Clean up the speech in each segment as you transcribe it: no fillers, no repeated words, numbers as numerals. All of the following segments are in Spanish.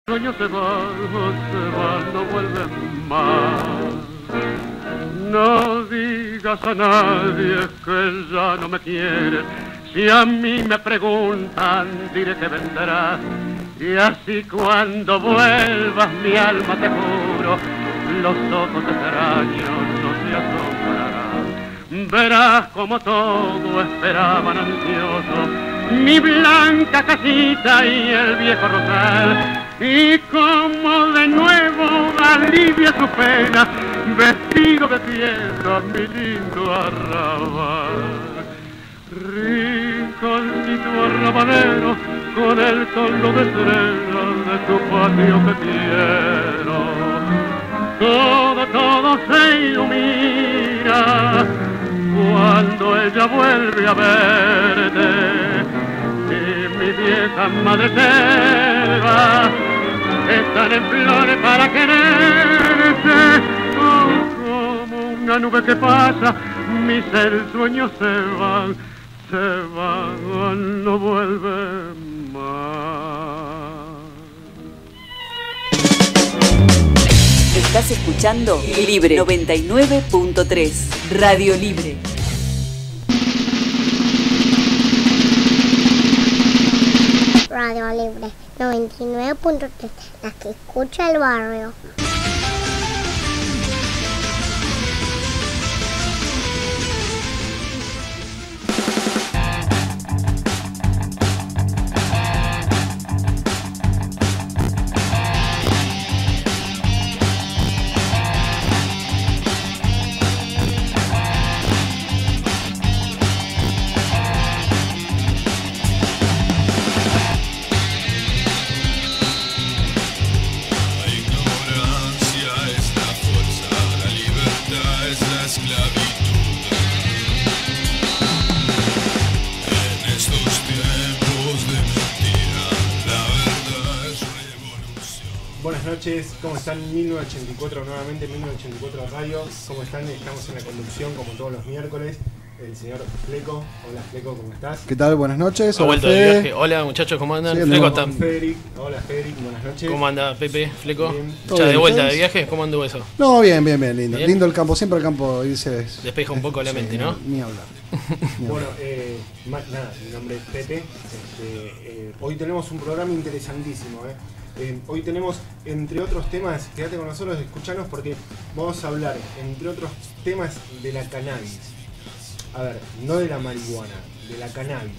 Sueños se van, no vuelven más. No digas a nadie que ya no me quieres. Si a mí me preguntan, diré que vendrás. Y así cuando vuelvas, mi alma te juro, los ojos extraños no se asombrarán. Verás como todo esperaban ansiosos, mi blanca casita y el viejo rosal. Y como de nuevo alivia su pena, vestido de fiesta, mi lindo arrabal. Rinconcito arrabalero, con el tono de estrellas de tu patio que quiero. Todo se ilumina cuando ella vuelve a verte. Y mi vieja madre selva están en flores para quererte. Oh, como una nube que pasa, mis sueños se van, no vuelven más. Estás escuchando Libre 99.3, Radio Libre. Radio Libre 99.3, la que escucha el barrio. Buenas noches, ¿cómo están? 1984 nuevamente, 1984 Radio. ¿Cómo están? Estamos en la conducción como todos los miércoles. El señor Fleco. Hola Fleco, ¿cómo estás? ¿Qué tal? Buenas noches. Ha vuelto de viaje. Hola muchachos, ¿cómo andan? Sí, Fleco no. está. Federic. Hola Federic, buenas noches. ¿Cómo anda Pepe? Fleco. Bien. ¿Todo Ya de bien, vuelta ustedes? de viaje, ¿cómo anduvo eso? No, bien, lindo. ¿Bien? Lindo el campo, siempre el campo irse es... Despeja un poco la mente, ¿no? Ni hablar. Bueno, nada, mi nombre es Pepe. Hoy tenemos un programa interesantísimo. Hoy tenemos, entre otros temas, quédate con nosotros, escuchanos porque vamos a hablar, entre otros temas, de la cannabis. A ver, no de la marihuana, de la cannabis.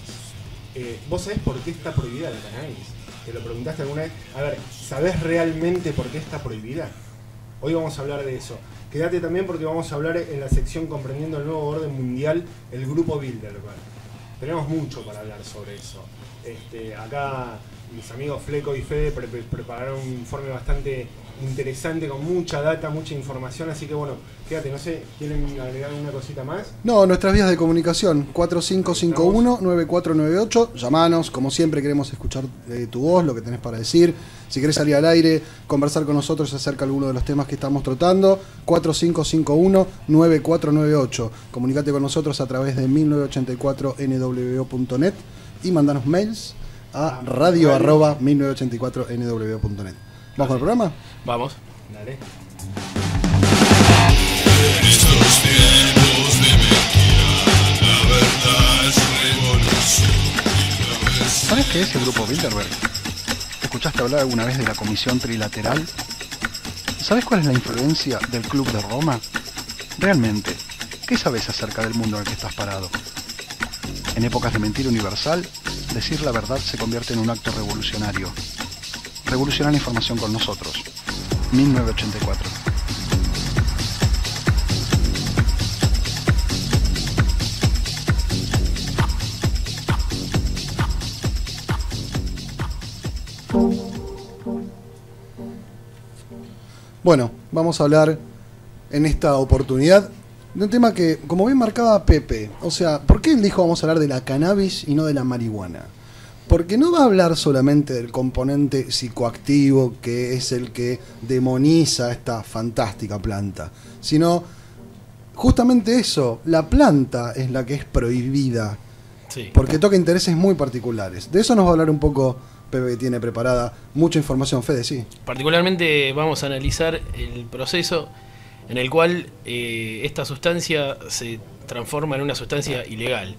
¿Vos sabés por qué está prohibida la cannabis? ¿Te lo preguntaste alguna vez? A ver, ¿sabés realmente por qué está prohibida? Hoy vamos a hablar de eso. Quédate también porque vamos a hablar en la sección comprendiendo el nuevo orden mundial, el grupo Bilderberg. Tenemos mucho para hablar sobre eso. Acá mis amigos Fleco y Fede prepararon un informe bastante interesante con mucha data, mucha información, así que bueno, quédate, no sé, ¿quieren agregar una cosita más? No, nuestras vías de comunicación, 4551-9498, llamanos, como siempre queremos escuchar tu voz, lo que tenés para decir, si querés salir al aire, conversar con nosotros acerca de alguno de los temas que estamos tratando, 4551-9498, comunicate con nosotros a través de 1984nwo.net y mandanos mails a radio@1984nw.net. ¿Vamos con el programa? Vamos. Dale. ¿Sabes qué es el grupo Bilderberg? ¿Escuchaste hablar alguna vez de la Comisión Trilateral? ¿Sabes cuál es la influencia del Club de Roma? Realmente, ¿qué sabes acerca del mundo en el que estás parado? En épocas de mentira universal, decir la verdad se convierte en un acto revolucionario. Revoluciona la información con nosotros. 1984. Bueno, vamos a hablar en esta oportunidad de un tema que, como bien marcaba Pepe, o sea, ¿por qué él dijo vamos a hablar de la cannabis y no de la marihuana? Porque no va a hablar solamente del componente psicoactivo, que es el que demoniza esta fantástica planta, sino justamente eso, la planta es la que es prohibida, Sí. porque toca intereses muy particulares. De eso nos va a hablar un poco Pepe tiene preparada mucha información. Fede, sí. Particularmente vamos a analizar el proceso en el cual esta sustancia se transforma en una sustancia ilegal.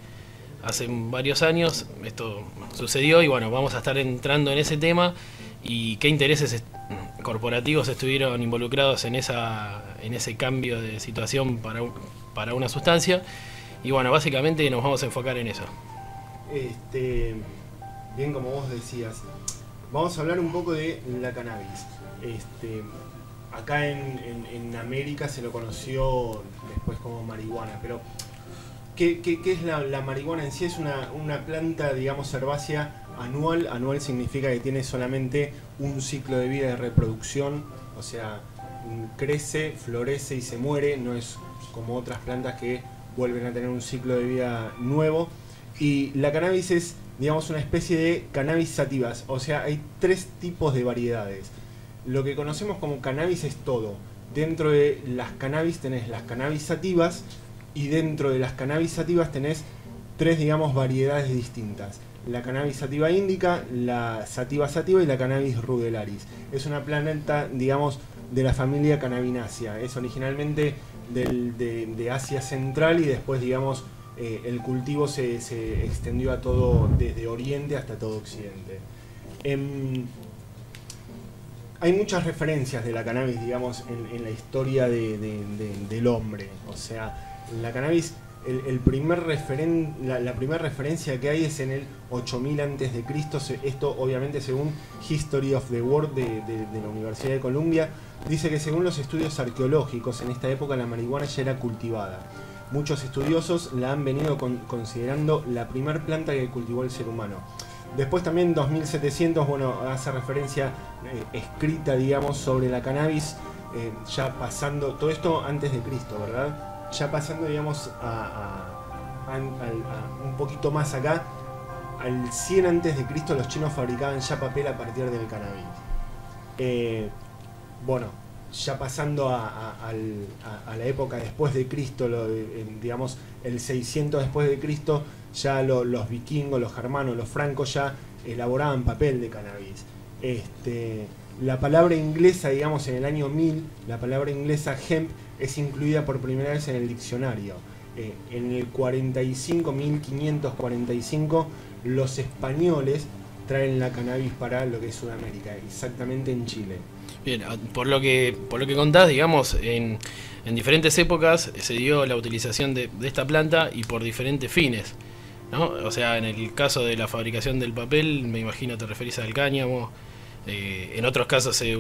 Hace varios años esto sucedió y bueno, vamos a estar entrando en ese tema y qué intereses corporativos estuvieron involucrados en ese cambio de situación para una sustancia. Y bueno, básicamente nos vamos a enfocar en eso. Bien, como vos decías, vamos a hablar un poco de la cannabis. Acá en América se lo conoció después como marihuana, pero ¿qué es la marihuana en sí? Es una planta, digamos, herbácea anual. Anual significa que tiene solamente un ciclo de vida de reproducción, o sea, crece, florece y se muere, no es como otras plantas que vuelven a tener un ciclo de vida nuevo. Y la cannabis es, digamos, una especie de cannabis sativas, o sea, hay 3 tipos de variedades. Lo que conocemos como cannabis es todo. Dentro de las cannabis tenés las cannabis sativas y dentro de las cannabis sativas tenés 3, digamos, variedades distintas. La cannabis sativa indica, la sativa sativa y la cannabis rudelaris. Es una planta, digamos, de la familia Cannabinaceae. Es originalmente de Asia Central y después, digamos, el cultivo se extendió a todo, desde Oriente hasta todo Occidente. Hay muchas referencias de la cannabis, digamos, en la historia del hombre. O sea, la cannabis, la primera referencia que hay es en el 8000 a.C. Esto obviamente según History of the World de la Universidad de Columbia. Dice que según los estudios arqueológicos, en esta época la marihuana ya era cultivada. Muchos estudiosos la han venido considerando la primer planta que cultivó el ser humano. Después también 2700, bueno, hace referencia escrita, digamos, sobre la cannabis, ya pasando, todo esto antes de Cristo, ¿verdad? Ya pasando, digamos, un poquito más acá, al 100 antes de Cristo los chinos fabricaban ya papel a partir del cannabis. Bueno, ya pasando a la época después de Cristo, digamos el 600 después de Cristo, ya los vikingos, los germanos, los francos ya elaboraban papel de cannabis. La palabra inglesa, digamos, en el año 1000, la palabra inglesa hemp es incluida por primera vez en el diccionario. En el 1545, los españoles traen la cannabis para lo que es Sudamérica, exactamente en Chile. Bien, por lo que contás, digamos, en diferentes épocas se dio la utilización de esta planta y por diferentes fines, ¿no? O sea, en el caso de la fabricación del papel, me imagino te referís al cáñamo, en otros casos se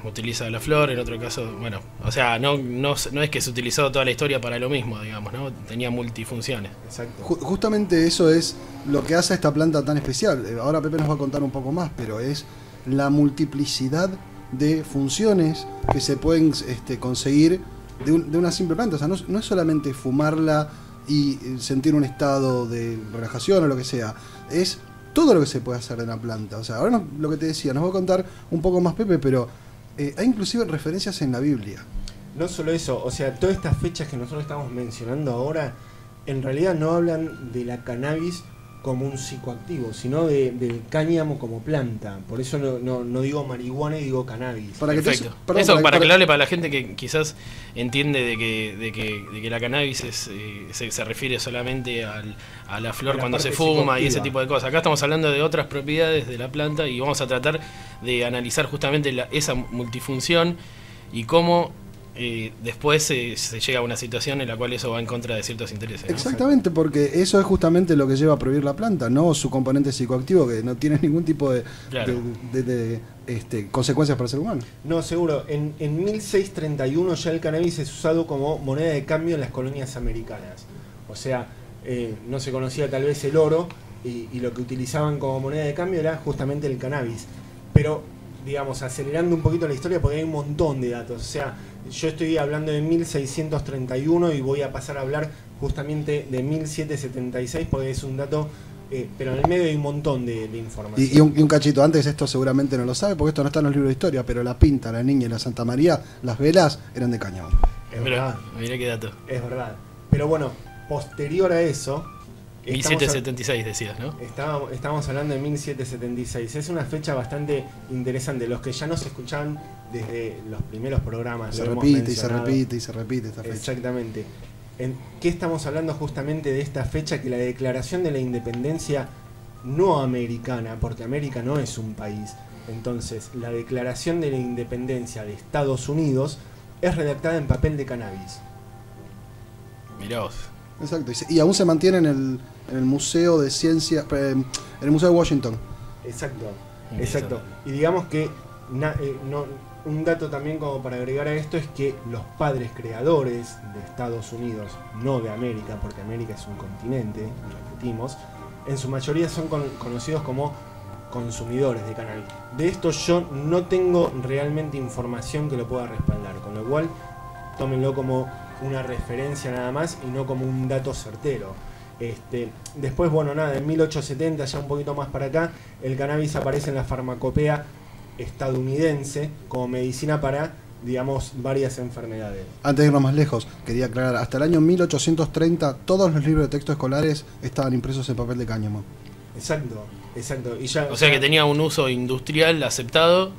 utiliza la flor, en otro caso, bueno, o sea, no es que se utilizó toda la historia para lo mismo, digamos, ¿no? Tenía multifunciones. Exacto. Justamente eso es lo que hace a esta planta tan especial. Ahora Pepe nos va a contar un poco más, pero es la multiplicidad de funciones que se pueden conseguir de una simple planta. O sea, no es solamente fumarla y sentir un estado de relajación o lo que sea, es todo lo que se puede hacer de una planta. O sea, ahora lo que te decía, nos va a contar un poco más Pepe, pero hay inclusive referencias en la Biblia. No solo eso, o sea, todas estas fechas que nosotros estamos mencionando ahora, en realidad no hablan de la cannabis como un psicoactivo, sino del cáñamo como planta. Por eso no digo marihuana y digo cannabis. Perfecto. Para aclararle para la gente que quizás entiende de que la cannabis se refiere solamente a la flor cuando se fuma y ese tipo de cosas. Acá estamos hablando de otras propiedades de la planta y vamos a tratar de analizar justamente esa multifunción y cómo después se llega a una situación en la cual eso va en contra de ciertos intereses, ¿no? Exactamente, porque eso es justamente lo que lleva a prohibir la planta, no su componente psicoactivo, que no tiene ningún tipo de consecuencias para el ser humano. No, seguro. En 1631 ya el cannabis es usado como moneda de cambio en las colonias americanas. O sea, no se conocía tal vez el oro y lo que utilizaban como moneda de cambio era justamente el cannabis. Pero, digamos, acelerando un poquito la historia, porque hay un montón de datos. O sea, yo estoy hablando de 1631 y voy a pasar a hablar justamente de 1776 porque es un dato, pero en el medio hay un montón de información. Y un cachito antes, esto seguramente no lo sabe porque esto no está en los libros de historia, pero la Pinta, la Niña y la Santa María, las velas eran de cáñamo. Es verdad. Mirá qué dato. Es verdad. Pero bueno, posterior a eso, 1776 decías, ¿no? Estábamos hablando de 1776. Es una fecha bastante interesante. Los que ya nos escuchaban desde los primeros programas. Se repite y se repite y se repite esta fecha. Exactamente. ¿En qué estamos hablando justamente de esta fecha? Que la Declaración de la Independencia no americana, porque América no es un país. Entonces, la Declaración de la Independencia de Estados Unidos es redactada en papel de cannabis. Mirá vos. Exacto. Y aún se mantiene en el Museo de Ciencia, en el Museo de Washington. Exacto. Y digamos que un dato también como para agregar a esto es que los padres creadores de Estados Unidos, no de América, porque América es un continente, repetimos, en su mayoría son conocidos como consumidores de cannabis. De esto yo no tengo realmente información que lo pueda respaldar, con lo cual tómenlo como una referencia nada más y no como un dato certero. Después, bueno, nada, en 1870, ya un poquito más para acá, el cannabis aparece en la farmacopea estadounidense como medicina para, digamos, varias enfermedades. Antes de irnos más lejos, quería aclarar, hasta el año 1830 todos los libros de texto escolares estaban impresos en papel de cáñamo. Exacto. Y o sea que tenía un uso industrial aceptado,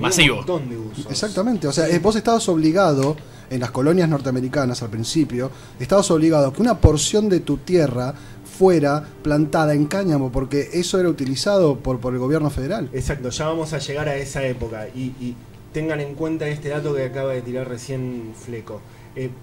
masivo. Un montón de usos. Exactamente, o sea, vos estabas obligado, en las colonias norteamericanas al principio, estabas obligado a que una porción de tu tierra fuera plantada en cáñamo, porque eso era utilizado por el gobierno federal. Exacto, ya vamos a llegar a esa época y tengan en cuenta este dato que acaba de tirar recién Fleco.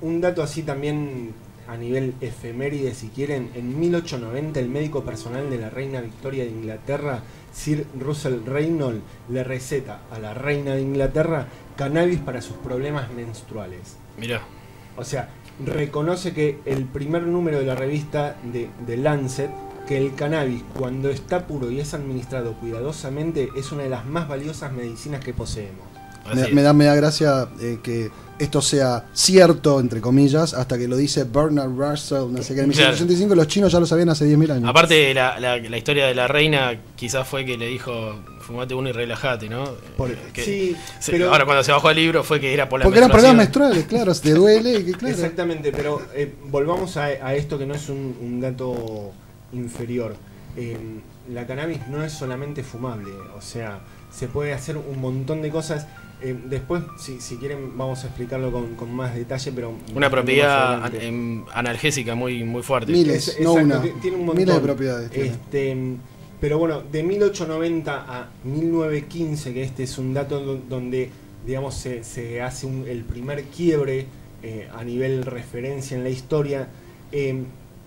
Un dato así también a nivel efeméride, si quieren, en 1890 el médico personal de la reina Victoria de Inglaterra, Sir Russell Reynolds, le receta a la reina de Inglaterra cannabis para sus problemas menstruales. Mirá. O sea, reconoce que el primer número de la revista de Lancet, que el cannabis, cuando está puro y es administrado cuidadosamente, es una de las más valiosas medicinas que poseemos. Me da gracia que esto sea cierto, entre comillas, hasta que lo dice Bernard Russell, no sé qué, en 1885, los chinos ya lo sabían hace 10.000 años. Aparte, la historia de la reina quizás fue que le dijo, fumate uno y relajate, ¿no? Sí, pero ahora cuando se bajó al libro fue que era por la porque eran problemas menstruales, claro, te duele. Claro. Exactamente, pero volvamos a esto que no es un dato inferior. La cannabis no es solamente fumable, o sea, se puede hacer un montón de cosas. Después, si quieren, vamos a explicarlo con más detalle, pero una propiedad analgésica muy fuerte. Miles, no una. Tiene un montón. Miles de propiedades. Pero bueno, de 1890 a 1915, que este es un dato donde, digamos, se hace el primer quiebre a nivel referencia en la historia,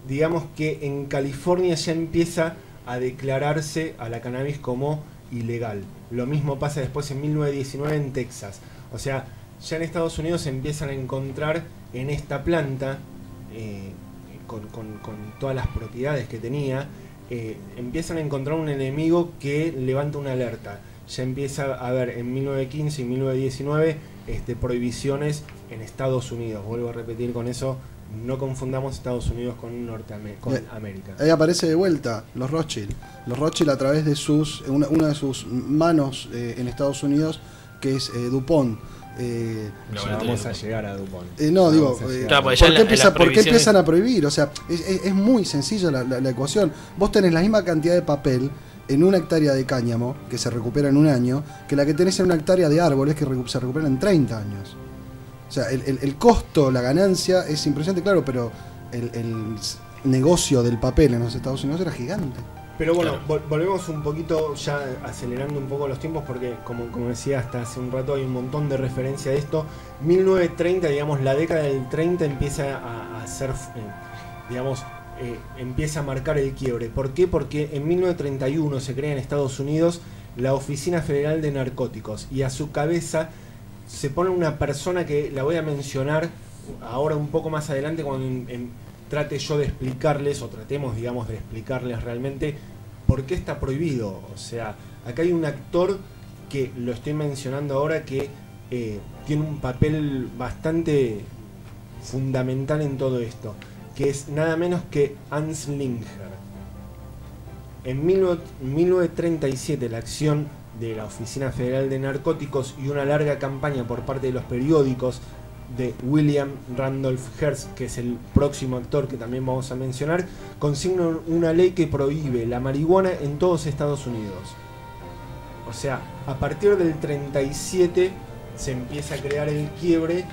digamos que en California ya empieza a declararse a la cannabis como ilegal. Lo mismo pasa después en 1919 en Texas. O sea, ya en Estados Unidos se empiezan a encontrar en esta planta, con todas las propiedades que tenía, empiezan a encontrar un enemigo que levanta una alerta. Ya empieza a haber en 1915 y 1919 prohibiciones en Estados Unidos. Vuelvo a repetir con eso, no confundamos Estados Unidos con América. Ahí aparece de vuelta los Rothschild. Los Rothschild, a través de una de sus manos en Estados Unidos, que es DuPont. Vamos a llegar a DuPont. ¿Por qué empiezan a prohibir? O sea, es muy sencilla la ecuación. Vos tenés la misma cantidad de papel en una hectárea de cáñamo, que se recupera en un año, que la que tenés en una hectárea de árboles, que se recupera en 30 años. O sea, el costo, la ganancia es impresionante, claro, pero el negocio del papel en los Estados Unidos era gigante. Pero bueno, volvemos un poquito, ya acelerando un poco los tiempos, porque como decía hasta hace un rato, hay un montón de referencia de esto. 1930, digamos, la década del 30 empieza a ser, digamos, empieza a marcar el quiebre. ¿Por qué? Porque en 1931 se crea en Estados Unidos la Oficina Federal de Narcóticos, y a su cabeza se pone una persona que la voy a mencionar ahora un poco más adelante cuando trate yo de explicarles, o tratemos, digamos, de explicarles realmente por qué está prohibido. O sea, acá hay un actor que lo estoy mencionando ahora que tiene un papel bastante fundamental en todo esto, que es nada menos que Anslinger. En 1937 la acción de la Oficina Federal de Narcóticos y una larga campaña por parte de los periódicos de William Randolph Hearst, que es el próximo actor que también vamos a mencionar, consigna una ley que prohíbe la marihuana en todos Estados Unidos. O sea, a partir del 37 se empieza a crear el quiebre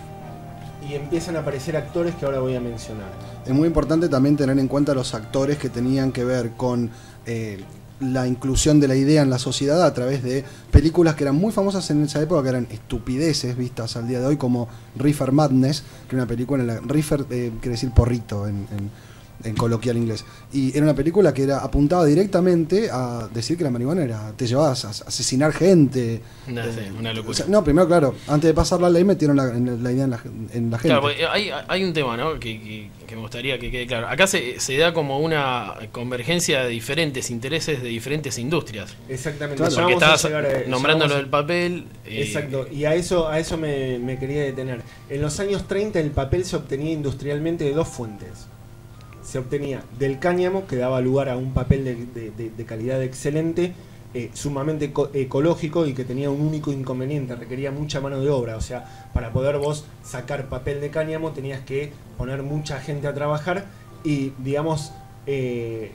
y empiezan a aparecer actores que ahora voy a mencionar. Es muy importante también tener en cuenta los actores que tenían que ver con la inclusión de la idea en la sociedad a través de películas que eran muy famosas en esa época, que eran estupideces vistas al día de hoy, como Reefer Madness, que era una película en la Reefer quiere decir porrito en coloquial inglés, y era una película que apuntaba directamente a decir que la marihuana te llevaba a asesinar gente. Una locura. O sea, no, primero, claro, antes de pasar la ley metieron la idea en la gente. Claro, hay un tema, ¿no? que me gustaría que quede claro. Acá se da como una convergencia de diferentes intereses de diferentes industrias. Exactamente. Claro. Porque estabas nombrando lo del papel. Exacto, y a eso me quería detener. En los años 30 el papel se obtenía industrialmente de dos fuentes. Se obtenía del cáñamo, que daba lugar a un papel de calidad excelente, sumamente ecológico, y que tenía un único inconveniente: requería mucha mano de obra. O sea, para poder vos sacar papel de cáñamo tenías que poner mucha gente a trabajar, y digamos,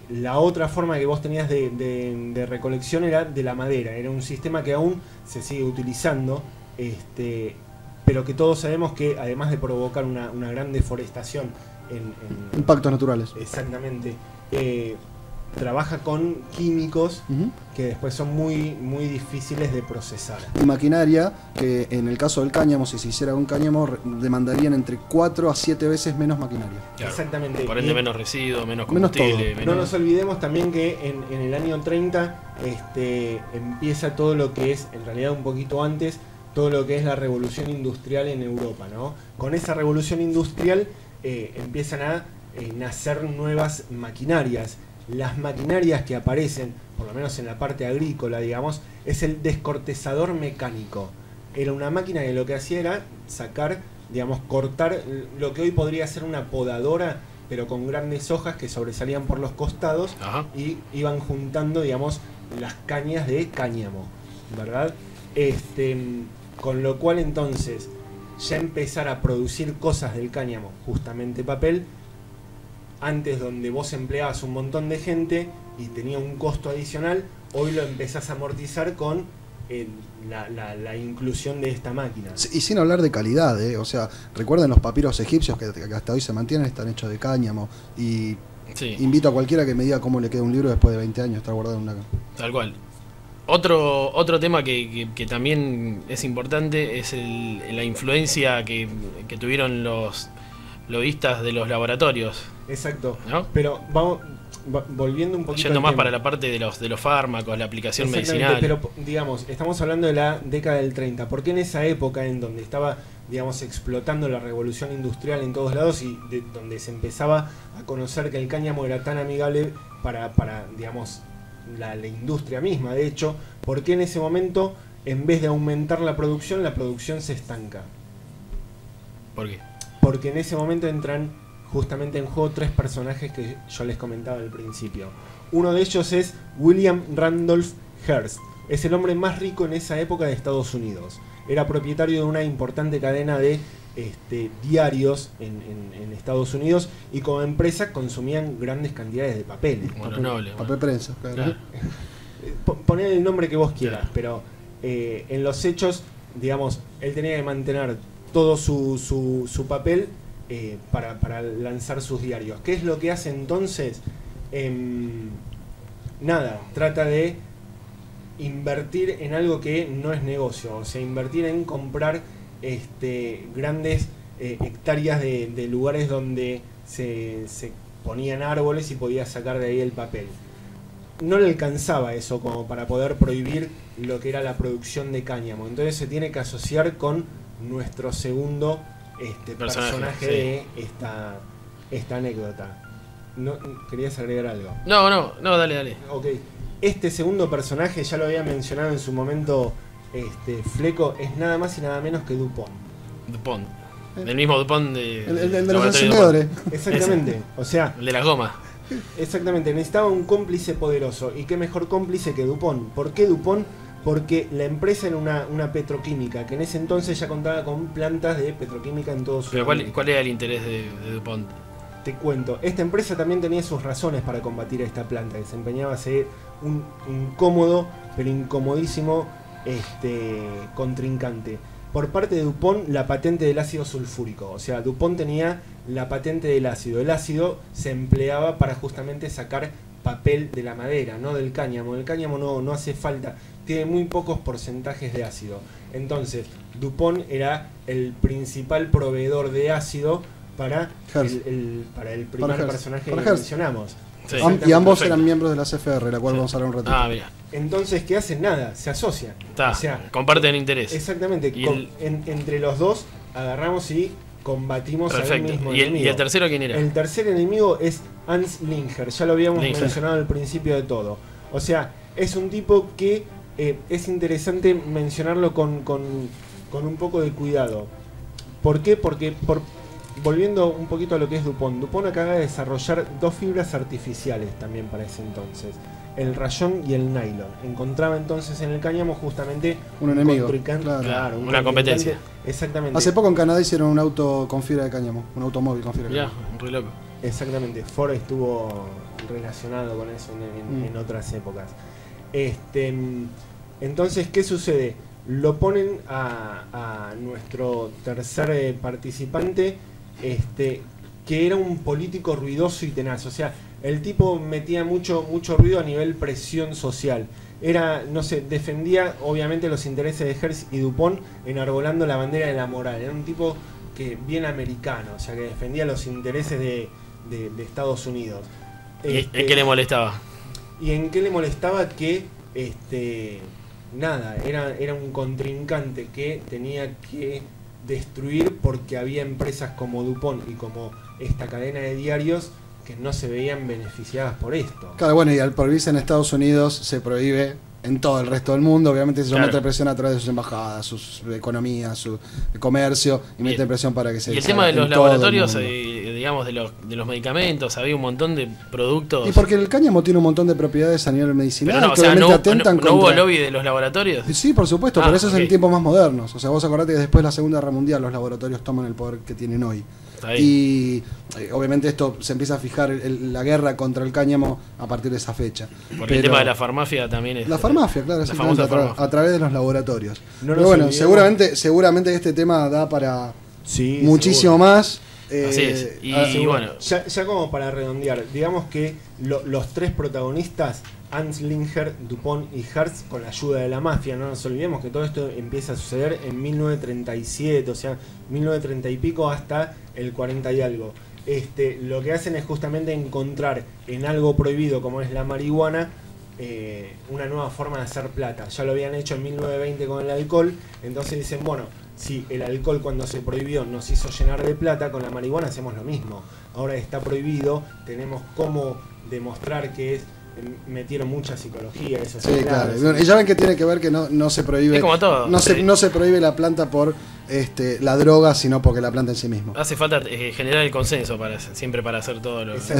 la otra forma que vos tenías de recolección era de la madera. Era un sistema que aún se sigue utilizando, pero que todos sabemos que, además de provocar una gran deforestación en impactos naturales. Exactamente. Trabaja con químicos que después son muy, muy difíciles de procesar. Y maquinaria que, en el caso del cáñamo, si se hiciera un cáñamo, demandarían entre 4 a 7 veces menos maquinaria. Claro, exactamente. Por ende, menos residuos, menos combustible. No nos olvidemos también que en el año 30 empieza todo lo que es, en realidad un poquito antes, todo lo que es la revolución industrial en Europa, ¿no? Con esa revolución industrial empiezan a nacer nuevas maquinarias. Las maquinarias que aparecen, por lo menos en la parte agrícola, digamos, es el descortezador mecánico. Era una máquina que lo que hacía era sacar, digamos, cortar lo que hoy podría ser una podadora, pero con grandes hojas que sobresalían por los costados. Ajá. Y iban juntando, digamos, las cañas de cáñamo, ¿verdad? Con lo cual, entonces, ya empezar a producir cosas del cáñamo, justamente papel, antes donde vos empleabas un montón de gente y tenía un costo adicional, hoy lo empezás a amortizar con la inclusión de esta máquina. Y sin hablar de calidad, o sea, recuerden los papiros egipcios que hasta hoy se mantienen, están hechos de cáñamo, y sí, invito a cualquiera que me diga cómo le queda un libro después de 20 años, está guardado en una... Tal cual. Otro tema que también es importante es la influencia que tuvieron los lobistas de los laboratorios. Exacto, ¿no? Pero vamos volviendo un poquito yendo más tema para la parte de los fármacos, la aplicación medicinal. Pero digamos, estamos hablando de la década del 30. ¿Por qué en esa época en donde estaba, digamos, explotando la revolución industrial en todos lados y donde se empezaba a conocer que el cáñamo era tan amigable para digamos, la industria misma? De hecho, ¿por qué en ese momento, en vez de aumentar la producción se estanca? ¿Por qué? Porque en ese momento entran justamente en juego tres personajes que yo les comentaba al principio. Uno de ellos es William Randolph Hearst. Es el hombre más rico en esa época de Estados Unidos. Era propietario de una importante cadena de diarios en Estados Unidos, y como empresa consumían grandes cantidades de papeles. Papel prensa, claro. Poner el nombre que vos quieras, pero en los hechos, digamos, él tenía que mantener todo su papel para lanzar sus diarios. ¿Qué es lo que hace entonces? Nada, trata de invertir en algo que no es negocio, o sea, invertir en comprar grandes hectáreas de lugares donde se ponían árboles y podía sacar de ahí el papel. No le alcanzaba eso como para poder prohibir lo que era la producción de cáñamo, entonces se tiene que asociar con nuestro segundo personaje, sí, de esta anécdota. ¿No, querías agregar algo? No, dale. Ok. Este segundo personaje, ya lo había mencionado en su momento Fleco, es nada más y nada menos que Dupont. Dupont. El mismo Dupont el de los encendedores. Exactamente. O sea, el de las gomas. Exactamente, necesitaba un cómplice poderoso. ¿Y qué mejor cómplice que Dupont? ¿Por qué Dupont? porque la empresa era una petroquímica, que en ese entonces ya contaba con plantas de petroquímica en todo su Pero ¿cuál era el interés de DuPont? Te cuento, esta empresa también tenía sus razones para combatir a esta planta, desempeñaba ser un incómodo, pero incomodísimo contrincante. Por parte de DuPont, la patente del ácido sulfúrico, o sea, DuPont tenía la patente del ácido. El ácido se empleaba para justamente sacar papel de la madera, no del cáñamo. El cáñamo no hace falta, tiene muy pocos porcentajes de ácido. Entonces, DuPont era el principal proveedor de ácido para el primer personaje que mencionamos. Sí. Y ambos eran miembros de la CFR, la cual vamos a hablar un ratito. Mira. Entonces, ¿qué hacen? Nada, se asocian. O sea, comparten interés. Exactamente. Entre los dos agarramos y combatimos al mismo enemigo. ¿Y el tercero quién era? El tercer enemigo es Hans Linger, ya lo habíamos mencionado al principio de todo. O sea, es un tipo que es interesante mencionarlo con un poco de cuidado. ¿Por qué? Porque volviendo un poquito a lo que es DuPont, DuPont acaba de desarrollar dos fibras artificiales también para ese entonces, el rayón y el nylon. Encontraba entonces en el cáñamo justamente un enemigo, claro, una competencia. Exactamente. Hace poco en Canadá hicieron un auto con fibra de cáñamo, un automóvil con fibra de cáñamo. Re loco. Exactamente, Ford estuvo relacionado con eso en otras épocas. Entonces, ¿qué sucede? Lo ponen a nuestro tercer participante, que era un político ruidoso y tenaz. O sea, el tipo metía mucho ruido a nivel presión social. Defendía obviamente los intereses de Hertz y DuPont enarbolando la bandera de la moral. Era un tipo bien americano, o sea, que defendía los intereses de Estados Unidos. ¿Y en qué le molestaba? Y en qué le molestaba que era un contrincante que tenía que destruir porque había empresas como DuPont y como esta cadena de diarios que no se veían beneficiadas por esto. Claro, bueno, y al prohibirse en Estados Unidos se prohíbe en todo el resto del mundo. Obviamente se mete presión a través de sus embajadas, sus economías, su comercio, y mete presión para que se... Y el tema de los laboratorios, digamos, de los medicamentos, había un montón de productos... Y porque el cáñamo tiene un montón de propiedades a nivel medicinal. Pero ¿no hubo lobby de los laboratorios? Sí, por supuesto, pero eso es en tiempos más modernos. O sea, vos acordate que después de la Segunda Guerra Mundial los laboratorios toman el poder que tienen hoy. Y obviamente esto se empieza a fijar la guerra contra el cáñamo a partir de esa fecha. Porque el tema de la farmacia también es... La farmacia, claro, a través de los laboratorios. Pero bueno, olvidemos. seguramente este tema da para muchísimo seguro. Más. Así es. Y bueno, ya como para redondear, digamos que los tres protagonistas, Hans Linger, DuPont y Hertz, con la ayuda de la mafia, no nos olvidemos que todo esto empieza a suceder en 1937, o sea, 1930 y pico hasta el 40 y algo. Lo que hacen es justamente encontrar en algo prohibido como es la marihuana una nueva forma de hacer plata. Ya lo habían hecho en 1920 con el alcohol, entonces dicen, bueno, si el alcohol cuando se prohibió nos hizo llenar de plata, con la marihuana hacemos lo mismo. Ahora está prohibido, tenemos cómo demostrar que metieron mucha psicología, eso. Sí, claro. Y ya ven que tiene que ver que no se prohíbe, como todo, no se prohíbe la planta por la droga, sino porque la planta en sí misma. Hace falta generar el consenso siempre para hacer todo lo tipo.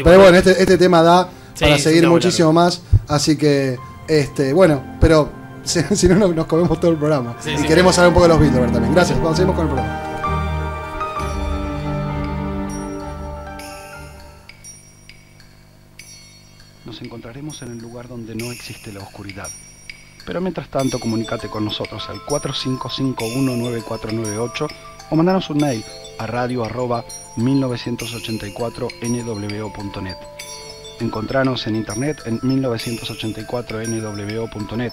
Pero bueno, este tema da para seguir muchísimo más, así que bueno, pero si no nos comemos todo el programa. Y queremos saber un poco de los Bilderberg también. Gracias, seguimos con el programa. Nos encontraremos en el lugar donde no existe la oscuridad. Pero mientras tanto, comunícate con nosotros al 45519498 o mandanos un mail a radio@1984nwo.net. Encontranos en internet en 1984nwo.net.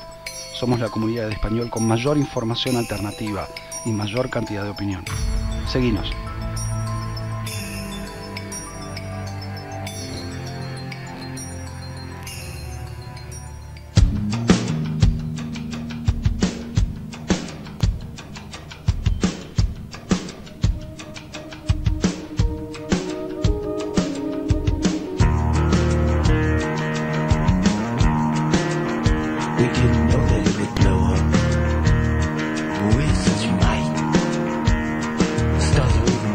Somos la comunidad de español con mayor información alternativa y mayor cantidad de opinión. Seguinos. Stars are even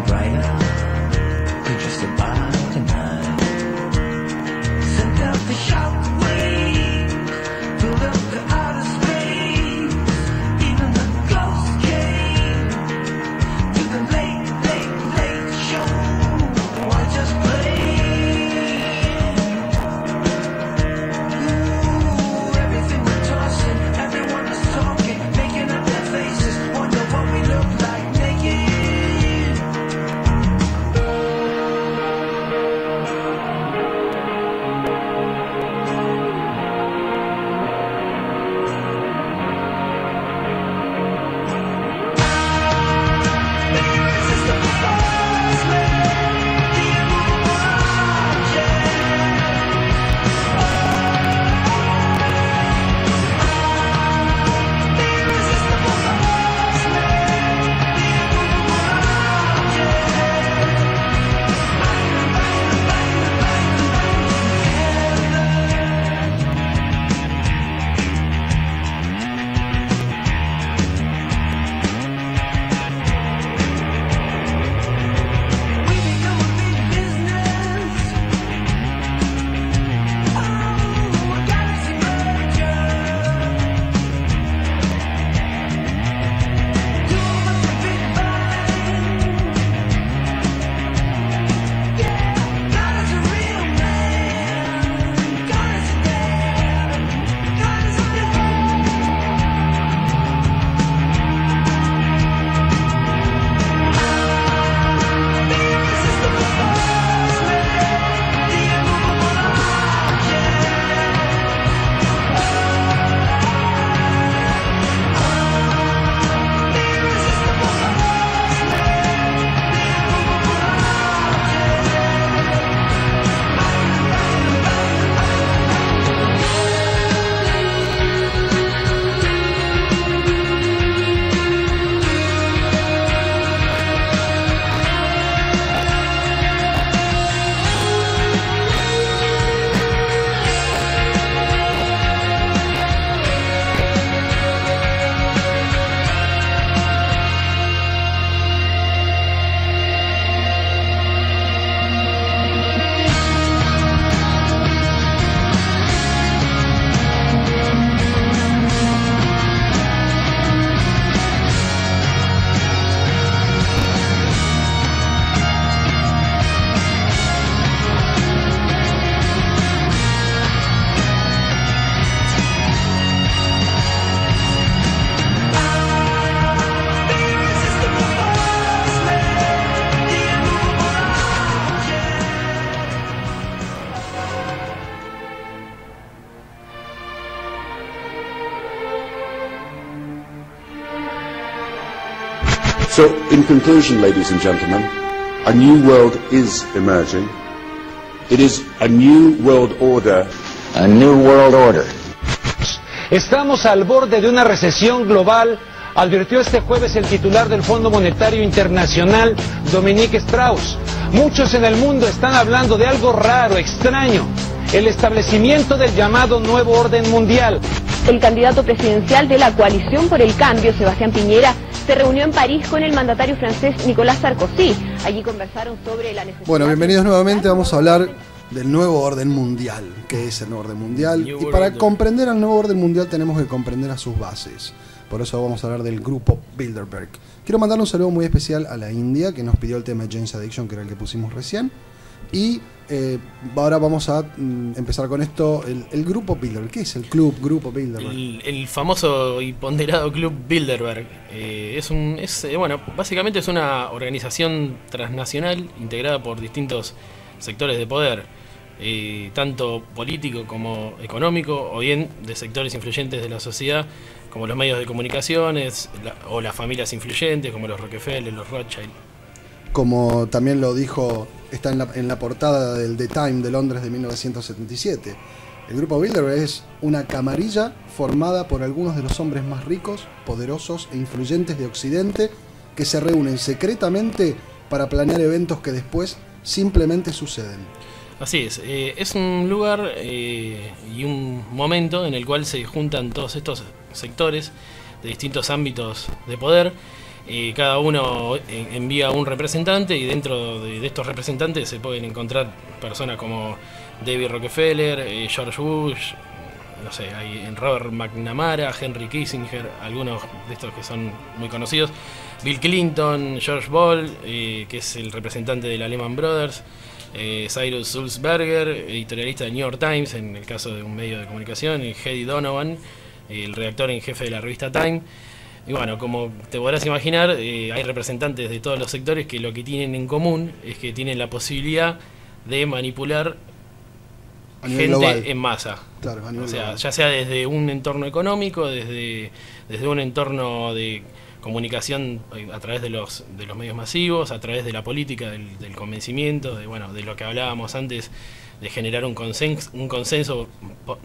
So, in conclusion, ladies and gentlemen, a new world is emerging. It is a new world order. A new world order. Estamos al borde de una recesión global, advirtió este jueves el titular del Fondo Monetario Internacional, Dominique Strauss. Muchos en el mundo están hablando de algo raro, extraño, el establecimiento del llamado nuevo orden mundial. El candidato presidencial de la Coalición por el Cambio, Sebastián Piñera, se reunió en París con el mandatario francés Nicolas Sarkozy. Allí conversaron sobre la necesidad... Bueno, bienvenidos nuevamente. Vamos a hablar del nuevo orden mundial. ¿Qué es el nuevo orden mundial? Y para comprender al nuevo orden mundial tenemos que comprender a sus bases. Por eso vamos a hablar del grupo Bilderberg. Quiero mandar un saludo muy especial a la India, que nos pidió el tema de Jane's Addiction, que era el que pusimos recién. Y ahora vamos a empezar con esto, el grupo Bilderberg. ¿Qué es el grupo Bilderberg? El famoso y ponderado club Bilderberg. Bueno, básicamente es una organización transnacional integrada por distintos sectores de poder, tanto político como económico, o bien de sectores influyentes de la sociedad, como los medios de comunicaciones, o las familias influyentes, como los Rockefeller, los Rothschild. Como también lo dijo, está en la portada del The Time de Londres de 1977. El grupo Bilderberg es una camarilla formada por algunos de los hombres más ricos, poderosos e influyentes de Occidente, que se reúnen secretamente para planear eventos que después simplemente suceden. Así es un lugar y un momento en el cual se juntan todos estos sectores de distintos ámbitos de poder. Cada uno envía un representante, y dentro de estos representantes se pueden encontrar personas como David Rockefeller, George Bush, no sé, hay Robert McNamara, Henry Kissinger, algunos de estos que son muy conocidos, Bill Clinton, George Ball, que es el representante de la Lehman Brothers, Cyrus Sulzberger, editorialista del New York Times, en el caso de un medio de comunicación, y Hedy Donovan, el redactor en jefe de la revista Time. Y bueno, como te podrás imaginar, hay representantes de todos los sectores que lo que tienen en común es que tienen la posibilidad de manipular gente global, en masa. Claro, o sea, global. Ya sea desde un entorno económico, desde un entorno de comunicación a través de los medios masivos, a través de la política, del convencimiento, de lo que hablábamos antes, de generar un consenso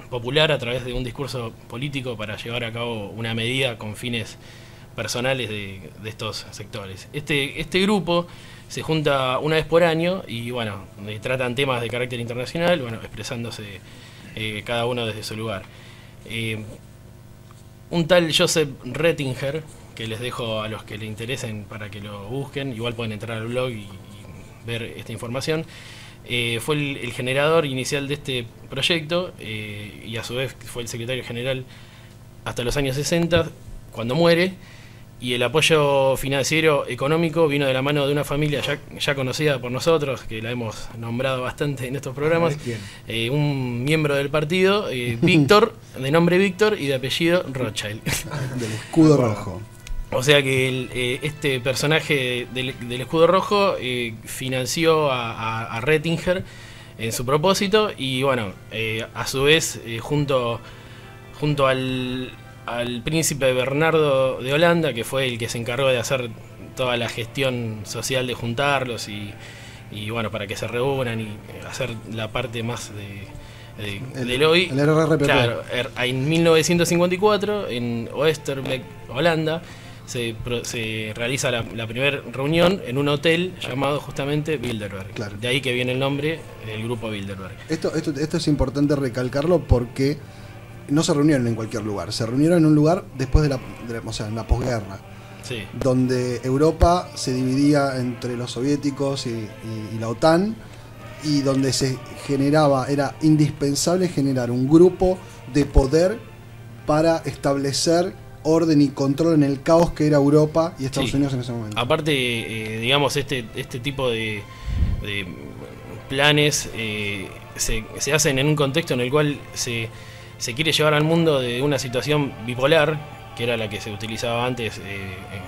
popular a través de un discurso político para llevar a cabo una medida con fines personales de estos sectores. Este grupo se junta una vez por año y tratan temas de carácter internacional, expresándose cada uno desde su lugar. Un tal Joseph Ratzinger, que les dejo a los que les interesen para que lo busquen, igual pueden entrar al blog y ver esta información. Fue el generador inicial de este proyecto y a su vez fue el secretario general hasta los años 60, cuando muere, y el apoyo financiero económico vino de la mano de una familia ya conocida por nosotros, que la hemos nombrado bastante en estos programas, un miembro del partido, Víctor, de nombre Víctor y de apellido Rothschild. Del escudo rojo. O sea que este personaje del escudo rojo financió a Ratzinger en su propósito, y a su vez junto al príncipe Bernardo de Holanda, que fue el que se encargó de hacer toda la gestión social de juntarlos y para que se reúnan y hacer la parte más del hoy. El RRPP. Claro, en 1954 en Oosterbeek, Holanda, se realiza la primera reunión en un hotel llamado justamente Bilderberg. Claro. De ahí que viene el nombre del grupo Bilderberg. Esto es importante recalcarlo porque no se reunieron en cualquier lugar. Se reunieron en un lugar después en la posguerra. Sí. Donde Europa se dividía entre los soviéticos y la OTAN, y donde era indispensable generar un grupo de poder para establecer orden y control en el caos que era Europa y Estados Unidos en ese momento. Aparte, digamos, este tipo de planes se hacen en un contexto en el cual se quiere llevar al mundo de una situación bipolar, que era la que se utilizaba antes,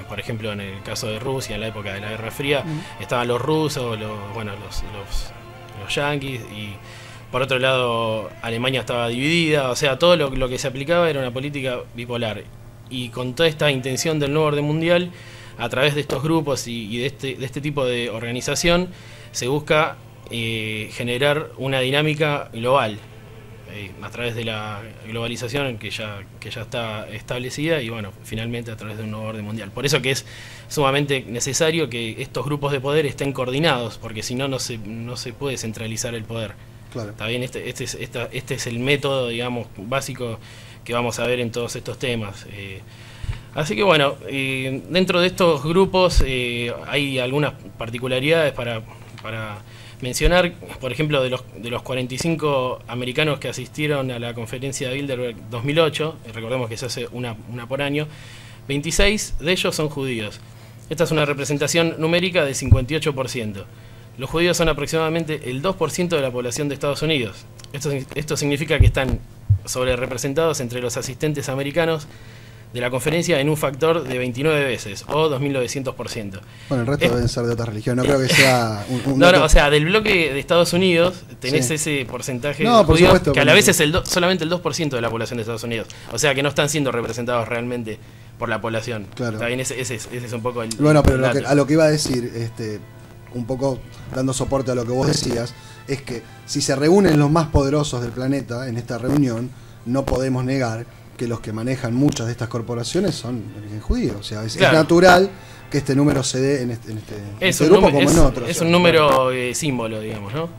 por ejemplo, en el caso de Rusia, en la época de la Guerra Fría, estaban los rusos, los yanquis, y por otro lado Alemania estaba dividida. O sea, todo lo que se aplicaba era una política bipolar. Y con toda esta intención del nuevo orden mundial, a través de estos grupos y de este tipo de organización se busca generar una dinámica global a través de la globalización que ya está establecida y bueno, finalmente a través de un nuevo orden mundial. Por eso que es sumamente necesario que estos grupos de poder estén coordinados, porque si no, no se puede centralizar el poder. Claro. Está bien, este es el método, digamos, básico que vamos a ver en todos estos temas. Así que bueno, dentro de estos grupos hay algunas particularidades para mencionar, por ejemplo, de los 45 americanos que asistieron a la conferencia de Bilderberg 2008, recordemos que se hace una por año, 26 de ellos son judíos. Esta es una representación numérica del 58%. Los judíos son aproximadamente el 2% de la población de Estados Unidos. Esto significa que están sobrerepresentados entre los asistentes americanos de la conferencia en un factor de 29 veces, o 2.900%. Bueno, el resto deben ser de otras religiones, no creo que sea un no, o sea, del bloque de Estados Unidos tenés ese porcentaje de judíos, supuesto, que a la vez es solamente el 2% de la población de Estados Unidos. O sea, que no están siendo representados realmente por la población. Claro. Está bien, ese es un poco el... Bueno, pero a lo que iba a decir, un poco dando soporte a lo que vos decías, es que si se reúnen los más poderosos del planeta en esta reunión, no podemos negar que los que manejan muchas de estas corporaciones son judíos. O sea, es natural que este número se dé en este grupo como en otros. Es un número símbolo, digamos, ¿no?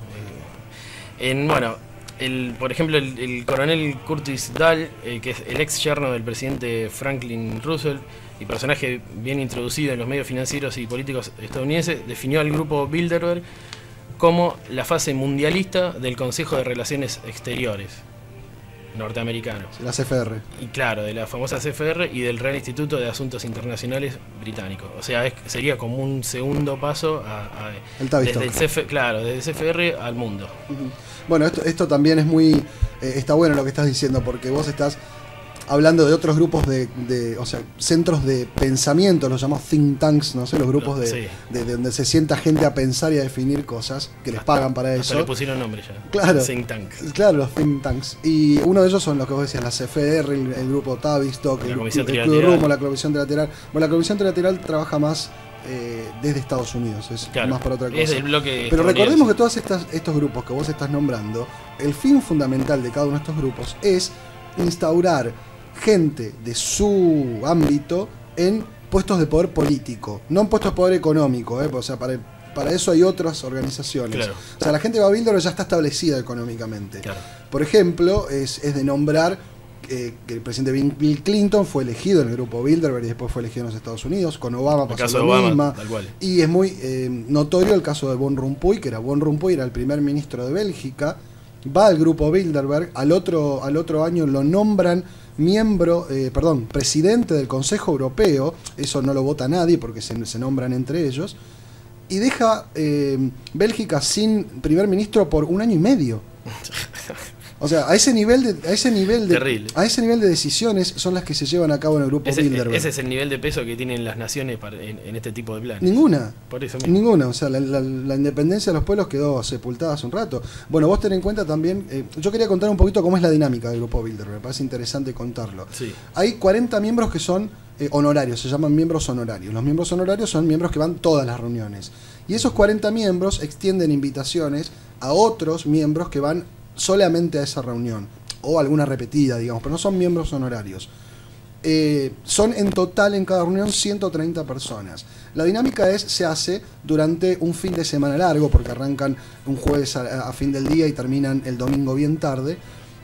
Bueno, por ejemplo, el coronel Curtis Dahl, que es el ex yerno del presidente Franklin Roosevelt y personaje bien introducido en los medios financieros y políticos estadounidenses, definió al grupo Bilderberg como la fase mundialista del Consejo de Relaciones Exteriores norteamericano. La CFR. Y claro, de la famosa CFR y del Real Instituto de Asuntos Internacionales británico. O sea, sería como un segundo paso desde el CFR al mundo. Bueno, esto también es muy... está bueno lo que estás diciendo, porque vos estás hablando de otros grupos o sea, centros de pensamiento, los llamamos think tanks, no sé, los grupos de donde se sienta gente a pensar y a definir cosas, que les pagan para eso. Le pusieron nombre ya. Claro. Think tanks. Claro, los think tanks. Y uno de ellos son los que vos decías, la CFR, el grupo Tavistock, el Club de Rumo, la Comisión Trilateral. Bueno, la Comisión Trilateral trabaja más desde Estados Unidos, es más para otra cosa. Es el bloque. Pero recordemos que todos estos grupos que vos estás nombrando, el fin fundamental de cada uno de estos grupos es instaurar gente de su ámbito en puestos de poder político, no en puestos de poder económico, o sea, para eso hay otras organizaciones. Claro. O sea, la gente de Bilderberg ya está establecida económicamente. Claro. Por ejemplo, es de nombrar que el presidente Bill Clinton fue elegido en el grupo Bilderberg y después fue elegido en los Estados Unidos. Con Obama pasó lo mismo. Y es muy notorio el caso de Von Rompuy, que Von Rompuy era el primer ministro de Bélgica, va al grupo Bilderberg, al otro año lo nombran presidente del Consejo Europeo, eso no lo vota nadie porque se nombran entre ellos, y deja Bélgica sin primer ministro por 1 año y medio. O sea, a ese nivel de decisiones son las que se llevan a cabo en el grupo Bilderberg. Ese es el nivel de peso que tienen las naciones en este tipo de planes. Ninguna. Por eso mismo. Ninguna. O sea, la independencia de los pueblos quedó sepultada hace un rato. Bueno, vos ten en cuenta también, yo quería contar un poquito cómo es la dinámica del grupo Bilderberg. Me parece interesante contarlo. Sí. Hay 40 miembros que son honorarios, se llaman miembros honorarios. Los miembros honorarios son miembros que van todas las reuniones. Y esos 40 miembros extienden invitaciones a otros miembros que van solamente a esa reunión, o alguna repetida, digamos, pero no son miembros honorarios. Son en total en cada reunión 130 personas. La dinámica se hace durante un fin de semana largo, porque arrancan un jueves a fin del día y terminan el domingo bien tarde,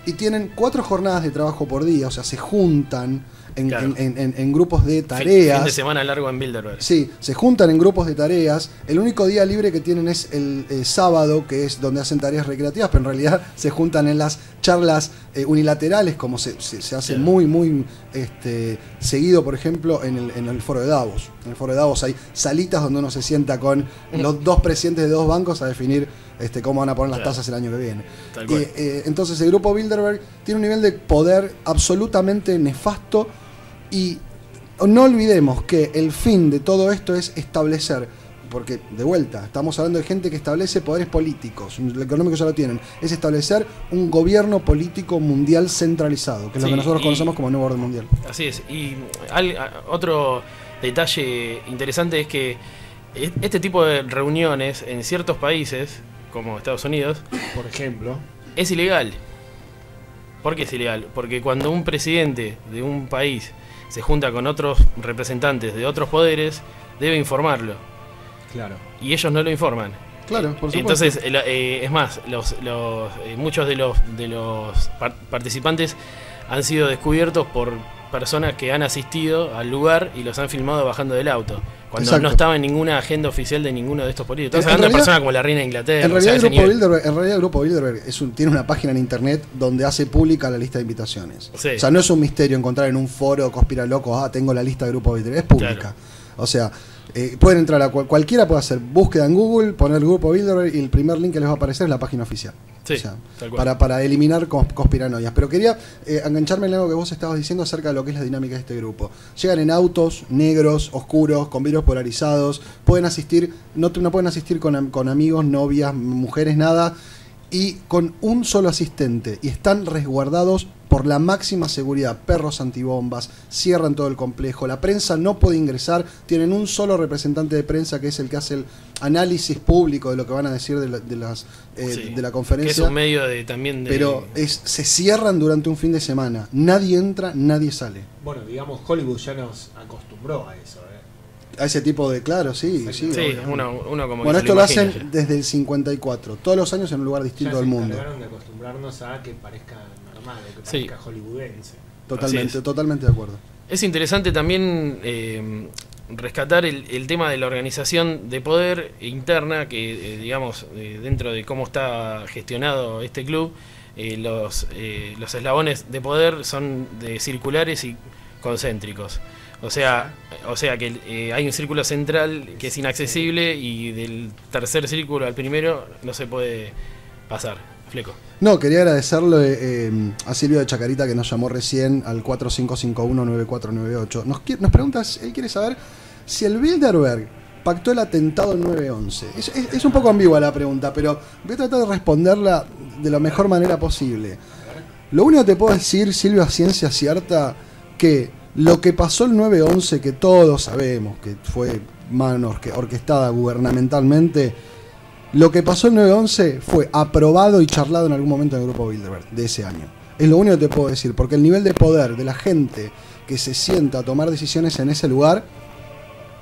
y tienen 4 jornadas de trabajo por día, o sea, se juntan en grupos de tareas. Fin de semana largo en Bilderberg. Sí, se juntan en grupos de tareas. El único día libre que tienen es el sábado, que es donde hacen tareas recreativas, pero en realidad se juntan en las charlas unilaterales, como se hace muy seguido, por ejemplo, en el foro de Davos. En el foro de Davos hay salitas donde uno se sienta con los 2 presidentes de 2 bancos a definir cómo van a poner las tasas el año que viene. Entonces el grupo Bilderberg tiene un nivel de poder absolutamente nefasto, y no olvidemos que el fin de todo esto es establecer, porque de vuelta estamos hablando de gente que establece poderes políticos, el económico ya lo tienen, es establecer un gobierno político mundial centralizado, que es lo que nosotros conocemos como nuevo orden mundial. Así es. Y otro detalle interesante es que este tipo de reuniones en ciertos países, como Estados Unidos, por ejemplo, es ilegal. ¿Por qué es ilegal? Porque cuando un presidente de un país se junta con otros representantes de otros poderes, debe informarlo. Claro. Y ellos no lo informan. Claro, por supuesto. Entonces, es más, muchos de los participantes han sido descubiertos por personas que han asistido al lugar y los han filmado bajando del auto, cuando Exacto. no estaba en ninguna agenda oficial de ninguno de estos políticos. Estamos hablando de personas como la reina de Inglaterra. En realidad, o sea, el Grupo Bilderberg tiene una página en internet donde hace pública la lista de invitaciones. Sí. O sea, no es un misterio encontrar en un foro conspiralocos, tengo la lista de Grupo Bilderberg, es pública. Claro. O sea, pueden entrar a cualquiera puede hacer búsqueda en Google, poner Grupo Bilderberg y el primer link que les va a aparecer es la página oficial. Sí, o sea, tal cual. para eliminar conspiranoias. Pero quería engancharme en algo que vos estabas diciendo acerca de lo que es la dinámica de este grupo. Llegan en autos negros, oscuros, con vidrios polarizados, pueden asistir, no pueden asistir con amigos, novias, mujeres, nada, y con un solo asistente, y están resguardados por la máxima seguridad, perros antibombas, cierran todo el complejo, la prensa no puede ingresar, tienen un solo representante de prensa que es el que hace el análisis público de lo que van a decir de la conferencia. Que es un medio también de... Pero se cierran durante un fin de semana, nadie entra, nadie sale. Bueno, digamos, Hollywood ya nos acostumbró a eso, A ese tipo de, claro, sí. Sí, uno como bueno, que esto lo imagina hacen desde el 54, todos los años en un lugar distinto del mundo. Se encargaron de acostumbrarnos a que parezca normal, o que Sí. parezca hollywoodense. Totalmente de acuerdo. Es interesante también rescatar el tema de la organización de poder interna, que digamos, dentro de cómo está gestionado este club, los eslabones de poder son circulares y concéntricos. O sea que hay un círculo central que es inaccesible y del tercer círculo al primero no se puede pasar. Fleco. No, quería agradecerle a Silvio de Chacarita que nos llamó recién al 4551-9498. Nos pregunta, él quiere saber si el Bilderberg pactó el atentado 9/11. Es un poco ambigua la pregunta, pero voy a tratar de responderla de la mejor manera posible. Lo único que te puedo decir, Silvio, a ciencia cierta, que lo que pasó el 9/11, que todos sabemos que fue orquestada gubernamentalmente, lo que pasó el 9/11 fue aprobado y charlado en algún momento en el Grupo Bilderberg de ese año. Es lo único que te puedo decir, porque el nivel de poder de la gente que se sienta a tomar decisiones en ese lugar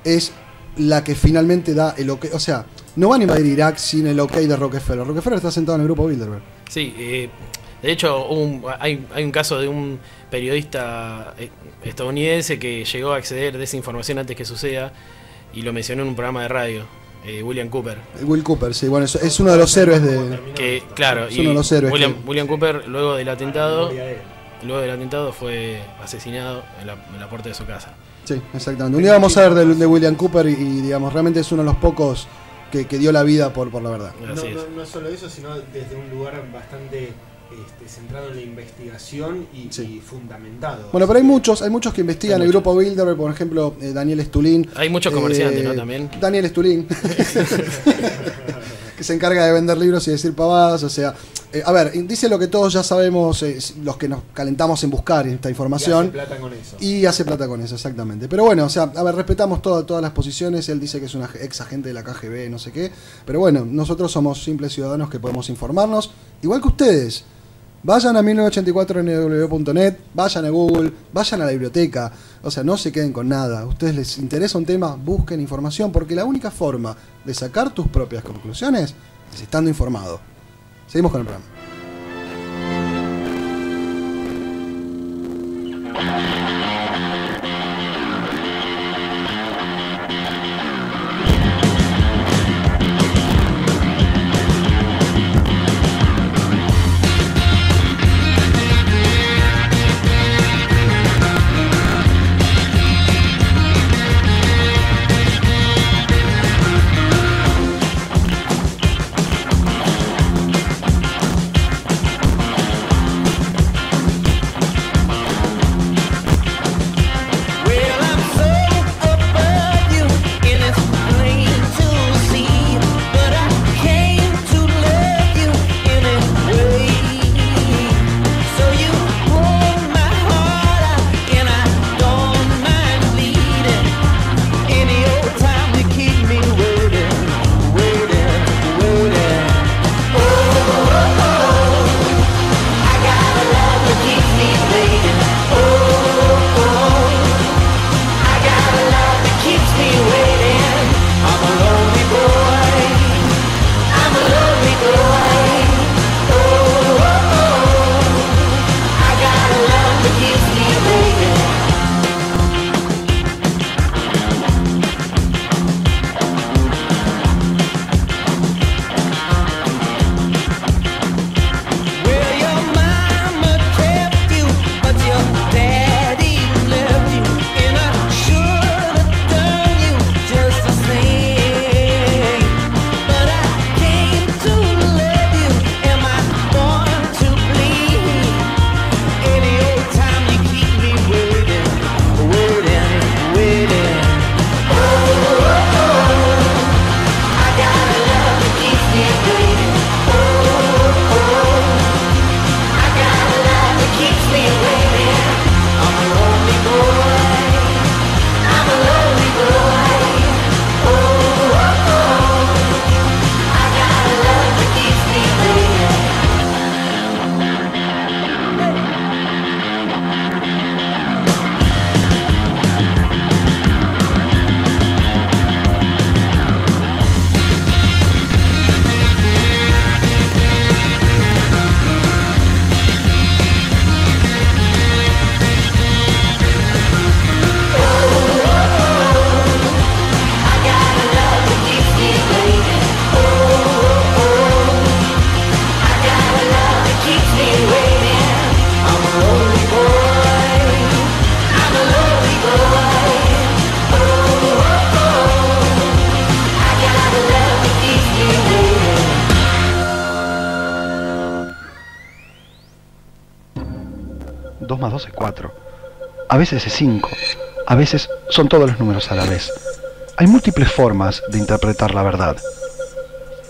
es la que finalmente da el ok. O sea, no van a invadir Irak sin el ok de Rockefeller. Rockefeller está sentado en el Grupo Bilderberg. Sí, de hecho hay un caso de un periodista estadounidense que llegó a acceder de esa información antes que suceda y lo mencionó en un programa de radio. William Cooper. Will Cooper, sí, bueno, es uno de los héroes de... Que, claro, es uno de los héroes William Cooper, luego del atentado fue asesinado en la puerta de su casa. Sí, exactamente. Un día vamos a ver de William Cooper y digamos, realmente es uno de los pocos que dio la vida por la verdad. No solo eso, sino desde un lugar bastante centrado en la investigación y fundamentado. Bueno, pero hay muchos que investigan el Grupo Bilderberg, por ejemplo, Daniel Stulin. Hay muchos comerciantes, ¿no? También. Daniel Stulin, que se encarga de vender libros y decir pavadas, o sea... a ver, dice lo que todos ya sabemos, los que nos calentamos en buscar esta información. Y hace plata con eso. Y hace plata con eso, exactamente. Pero bueno, o sea, a ver, respetamos todas las posiciones. Él dice que es un ex agente de la KGB, no sé qué. Pero bueno, nosotros somos simples ciudadanos que podemos informarnos, igual que ustedes. Vayan a 1984nw.net, vayan a Google, vayan a la biblioteca. O sea, no se queden con nada. A ustedes les interesa un tema, busquen información, porque la única forma de sacar tus propias conclusiones es estando informado. Seguimos con el programa. 2 es 4. A veces es 5. A veces son todos los números a la vez. Hay múltiples formas de interpretar la verdad.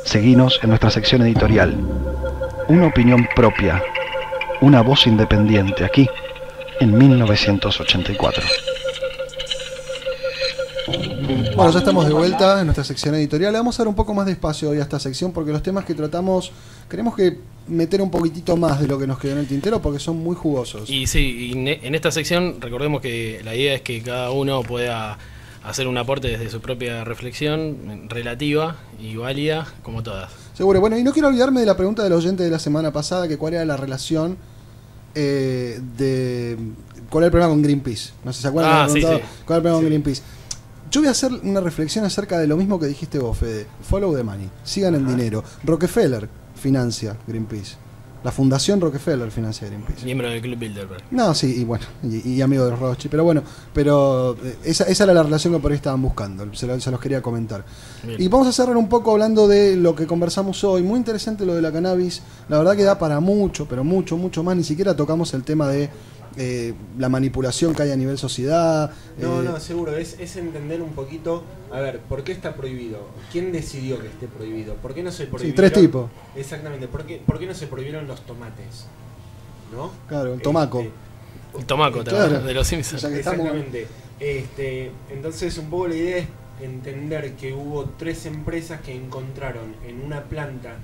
Seguinos en nuestra sección editorial. Una opinión propia. Una voz independiente aquí, en 1984. Bueno, ya estamos de vuelta en nuestra sección editorial. Le vamos a dar un poco más de espacio hoy a esta sección porque los temas que tratamos queremos que meter un poquitito más de lo que nos quedó en el tintero porque son muy jugosos. Y sí, en esta sección recordemos que la idea es que cada uno pueda hacer un aporte desde su propia reflexión relativa y válida como todas. Seguro. Bueno, y no quiero olvidarme de la pregunta del oyente de la semana pasada, que cuál era la relación de... ¿Cuál era el problema con Greenpeace? No sé si se acuerdan. Sí. ¿Cuál era el problema con Greenpeace? Yo voy a hacer una reflexión acerca de lo mismo que dijiste vos, Fede. Follow the money. Sigan el dinero. Rockefeller financia Greenpeace. La Fundación Rockefeller financia Greenpeace. Miembro del Club Bilderberg. No, sí, y bueno, y amigo de los Rothschild. Pero bueno, esa era la relación que por ahí estaban buscando. Se los quería comentar. Bien. Y vamos a cerrar un poco hablando de lo que conversamos hoy. Muy interesante lo de la cannabis. La verdad que da para mucho, pero mucho más. Ni siquiera tocamos el tema de la manipulación que hay a nivel sociedad. No, seguro. Es entender un poquito, a ver, ¿por qué está prohibido? ¿Quién decidió que esté prohibido? ¿Por qué no se prohibieron? Sí, 3 tipos. Exactamente. ¿Por qué no se prohibieron los tomates? ¿No? Claro, el tomaco. El tomaco, claro, de los Simpsons. Exactamente. Entonces, un poco la idea es entender que hubo 3 empresas que encontraron en una planta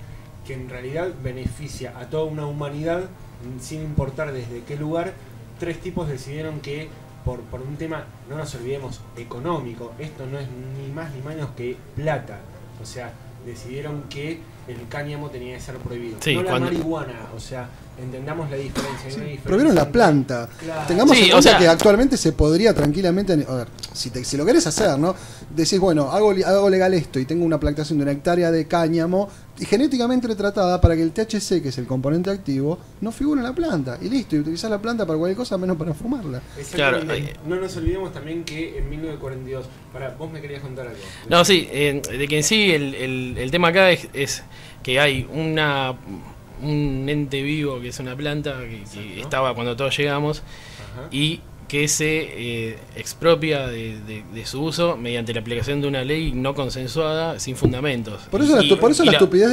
que en realidad beneficia a toda una humanidad, sin importar desde qué lugar. 3 tipos decidieron que por un tema, no nos olvidemos, económico, esto no es ni más ni menos que plata, o sea, decidieron que el cáñamo tenía que ser prohibido, no la marihuana, o sea, entendamos la diferencia. Sí, prohibieron la planta. Claro. Tengamos en cuenta que actualmente se podría tranquilamente, a ver, si lo querés hacer, ¿no? Decís, bueno, hago legal esto y tengo una plantación de 1 hectárea de cáñamo y genéticamente retratada para que el THC, que es el componente activo, no figure en la planta. Y listo, y utilizar la planta para cualquier cosa menos para fumarla. Claro. No nos olvidemos también que en 1942, vos me querías contar algo. No, sí, de que en sí el tema acá es que hay un ente vivo que es una planta que estaba cuando todos llegamos. Ajá. Y que se expropia de su uso mediante la aplicación de una ley no consensuada sin fundamentos. Por eso la estupidez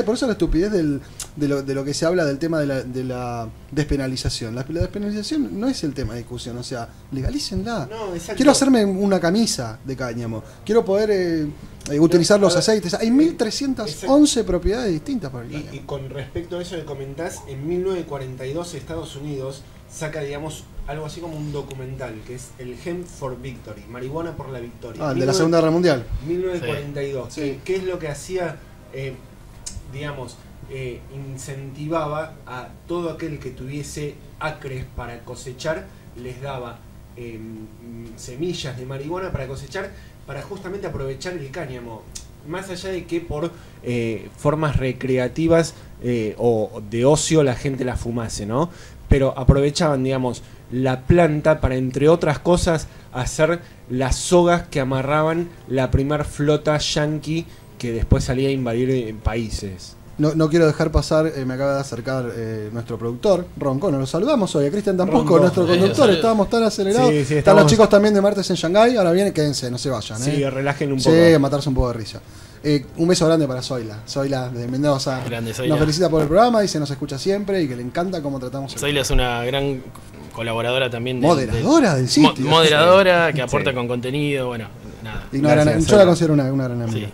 de lo que se habla del tema de la despenalización. La despenalización no es el tema de discusión, o sea, legalícenla. No, quiero hacerme una camisa de cáñamo, quiero poder utilizar los aceites. Hay 1311 propiedades distintas para el cáñamo. Y con respecto a eso que comentás, en 1942 Estados Unidos saca, digamos, algo así como un documental, que es el Hemp for Victory, marihuana por la victoria. De la Segunda Guerra Mundial. 1942. Sí. ¿Qué es lo que hacía? Digamos, incentivaba a todo aquel que tuviese acres para cosechar, les daba semillas de marihuana para cosechar, para justamente aprovechar el cáñamo. Más allá de que por formas recreativas o de ocio la gente la fumase, ¿no? Pero aprovechaban, digamos, la planta para, entre otras cosas, hacer las sogas que amarraban la primer flota yanqui que después salía a invadir países. No quiero dejar pasar, me acaba de acercar nuestro productor, Ronco, nos lo saludamos hoy, a Cristian tampoco, nuestro conductor, estábamos tan acelerados. Sí, están los chicos también de Martes en Shanghái, ahora vienen, quédense, no se vayan. Sí, relajen un poco. Sí, a matarse un poco de risa. Un beso grande para Zoila de Mendoza. Grande, Zoila. Nos felicita por el programa, dice nos escucha siempre y que le encanta cómo tratamos. Zoila es una gran colaboradora también. Moderadora del sitio. Moderadora que aporta con contenido, bueno, nada. Yo la considero una gran amiga.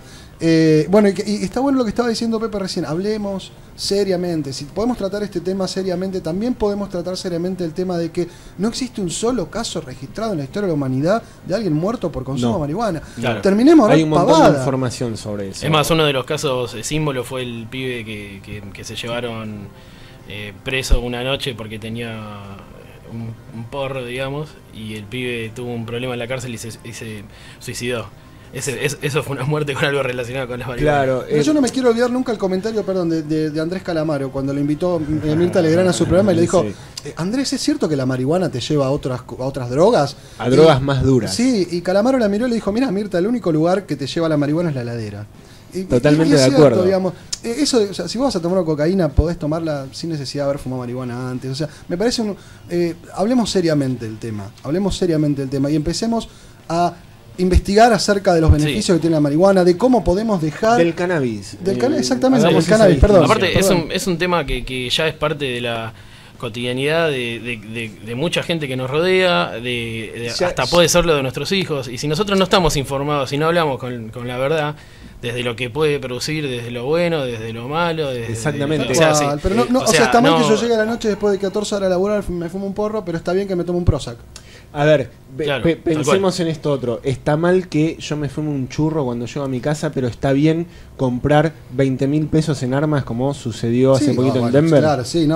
Bueno, y está bueno lo que estaba diciendo Pepe recién. Hablemos seriamente. Si podemos tratar este tema seriamente, también podemos tratar seriamente el tema de que no existe un solo caso registrado en la historia de la humanidad de alguien muerto por consumo de marihuana. Claro. Terminemos Hay un montón de información sobre eso. Es más, uno de los casos símbolo fue el pibe que se llevaron preso una noche porque tenía un porro, digamos, y el pibe tuvo un problema en la cárcel y se suicidó. Eso fue una muerte con algo relacionado con las marihuanas. Claro, pero yo no me quiero olvidar nunca el comentario, de Andrés Calamaro, cuando le invitó Mirta Legrand a su programa y le dijo, Andrés, ¿es cierto que la marihuana te lleva a otras drogas? Drogas más duras. Sí, y Calamaro la miró y le dijo, mira Mirta, el único lugar que te lleva la marihuana es la heladera. Totalmente es de cierto, acuerdo. digamos, eso, o sea, si vos vas a tomar cocaína, podés tomarla sin necesidad de haber fumado marihuana antes. O sea, me parece hablemos seriamente del tema. Y empecemos a investigar acerca de los beneficios que tiene la marihuana, de cómo podemos dejar... Del cannabis. Exactamente, del Hagamos cannabis, perdón. Aparte, perdón. es un tema que ya es parte de la cotidianidad de mucha gente que nos rodea, hasta puede serlo de nuestros hijos. Y si nosotros no estamos informados, si no hablamos con la verdad, desde lo que puede producir, desde lo bueno, desde lo malo, Exactamente. O sea, sí. Pero o sea, está mal que yo llegue a la noche después de 14 horas a laburar, me fumo un porro, pero está bien que me tome un Prozac. A ver, Claro, pensemos en esto otro. Está mal que yo me fume un churro cuando llego a mi casa, pero está bien comprar 20.000 pesos en armas como sucedió hace poquito en Denver. Claro, sí,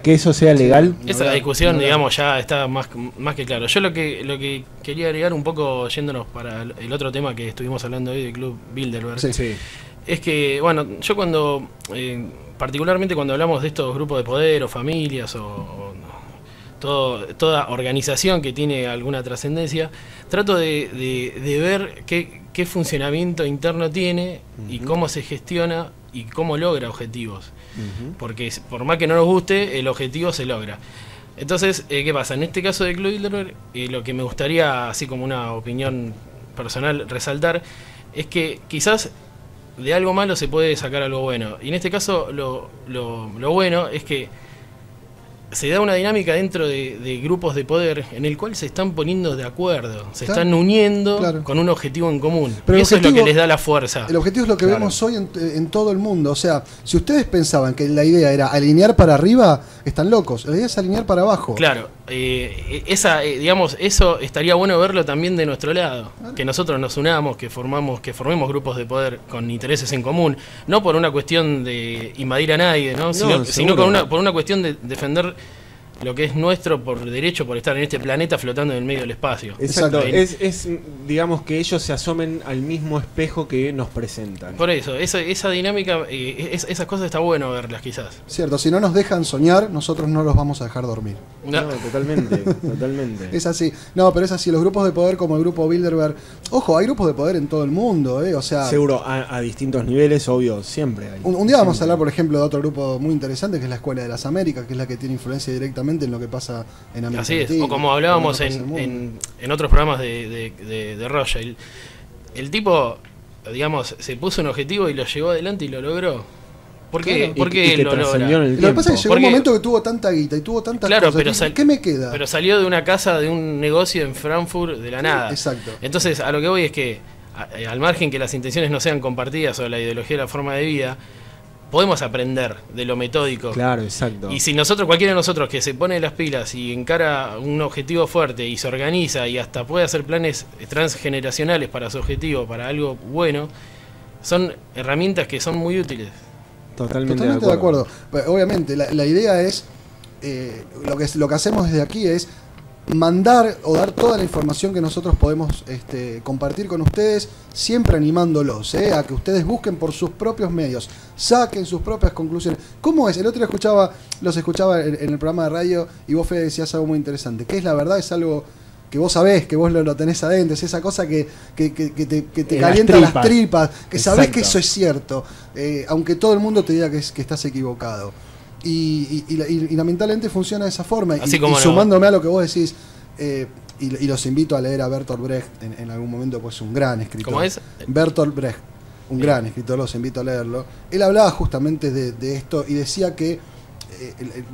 que eso sea legal. Esa discusión, digamos, ya está más que claro. Yo lo que quería agregar un poco, yéndonos para el otro tema que estuvimos hablando hoy del Club Bilderberg, es que, bueno, yo cuando, particularmente cuando hablamos de estos grupos de poder o familias toda organización que tiene alguna trascendencia, trato de ver qué funcionamiento interno tiene y cómo se gestiona y cómo logra objetivos. Porque por más que no nos guste, el objetivo se logra. Entonces, ¿qué pasa? En este caso de Club Bilderberg, lo que me gustaría, así como una opinión personal, resaltar, es que quizás de algo malo se puede sacar algo bueno. Y en este caso, lo bueno es que se da una dinámica dentro de grupos de poder en el cual se están poniendo de acuerdo, se están uniendo con un objetivo en común. Pero y eso es lo que les da la fuerza. El objetivo es lo que vemos hoy en todo el mundo. O sea, si ustedes pensaban que la idea era alinear para arriba, están locos. La idea es alinear para abajo. Claro, digamos, eso estaría bueno verlo también de nuestro lado. Que nosotros nos unamos, que formemos grupos de poder con intereses en común. No por una cuestión de invadir a nadie, ¿no? Sino por una cuestión de defender lo que es nuestro por derecho, por estar en este planeta flotando en el medio del espacio. Exacto, es digamos que ellos se asomen al mismo espejo que nos presentan. Por eso, esa dinámica, esas cosas está bueno verlas quizás. Cierto, si no nos dejan soñar, nosotros no los vamos a dejar dormir. No, totalmente, totalmente. Es así, no, pero es así, los grupos de poder como el grupo Bilderberg, ojo, hay grupos de poder en todo el mundo, o sea... Seguro, a distintos niveles, obvio, siempre hay. Un día vamos a hablar, por ejemplo, de otro grupo muy interesante, que es la Escuela de las Américas, que es la que tiene influencia directamente en lo que pasa en América Así Latina, es, o como hablábamos en otros programas de Rothschild, el tipo, digamos, se puso un objetivo y lo llevó adelante y lo logró. ¿Por qué? Claro. ¿Por qué lo logra? Lo que pasa es que llegó un momento que tuvo tanta guita y tuvo tantas cosas. ¿Qué me queda? Pero salió de una casa, de un negocio en Frankfurt de la nada. Exacto. Entonces, a lo que voy es que, al margen que las intenciones no sean compartidas o la ideología de la forma de vida, podemos aprender de lo metódico. Claro, exacto. Y si cualquiera de nosotros que se pone las pilas y encara un objetivo fuerte y se organiza y hasta puede hacer planes transgeneracionales para su objetivo, para algo bueno, son herramientas que son muy útiles. Totalmente de acuerdo. Obviamente, la idea es, lo que hacemos desde aquí es mandar o dar toda la información que nosotros podemos compartir con ustedes, siempre animándolos a que ustedes busquen por sus propios medios, saquen sus propias conclusiones. ¿Cómo es? El otro día los escuchaba en el programa de radio y vos, Fede, decías algo muy interesante. ¿Qué es la verdad? Es algo que vos sabés, que vos lo tenés adentro, es esa cosa que te calienta las tripas, que sabés que eso es cierto, aunque todo el mundo te diga que estás equivocado. Y lamentablemente funciona de esa forma. Así y sumándome a lo que vos decís, y los invito a leer a Bertolt Brecht en algún momento, pues un gran escritor. ¿Cómo es? Bertolt Brecht, un gran escritor, los invito a leerlo. Él hablaba justamente de esto y decía que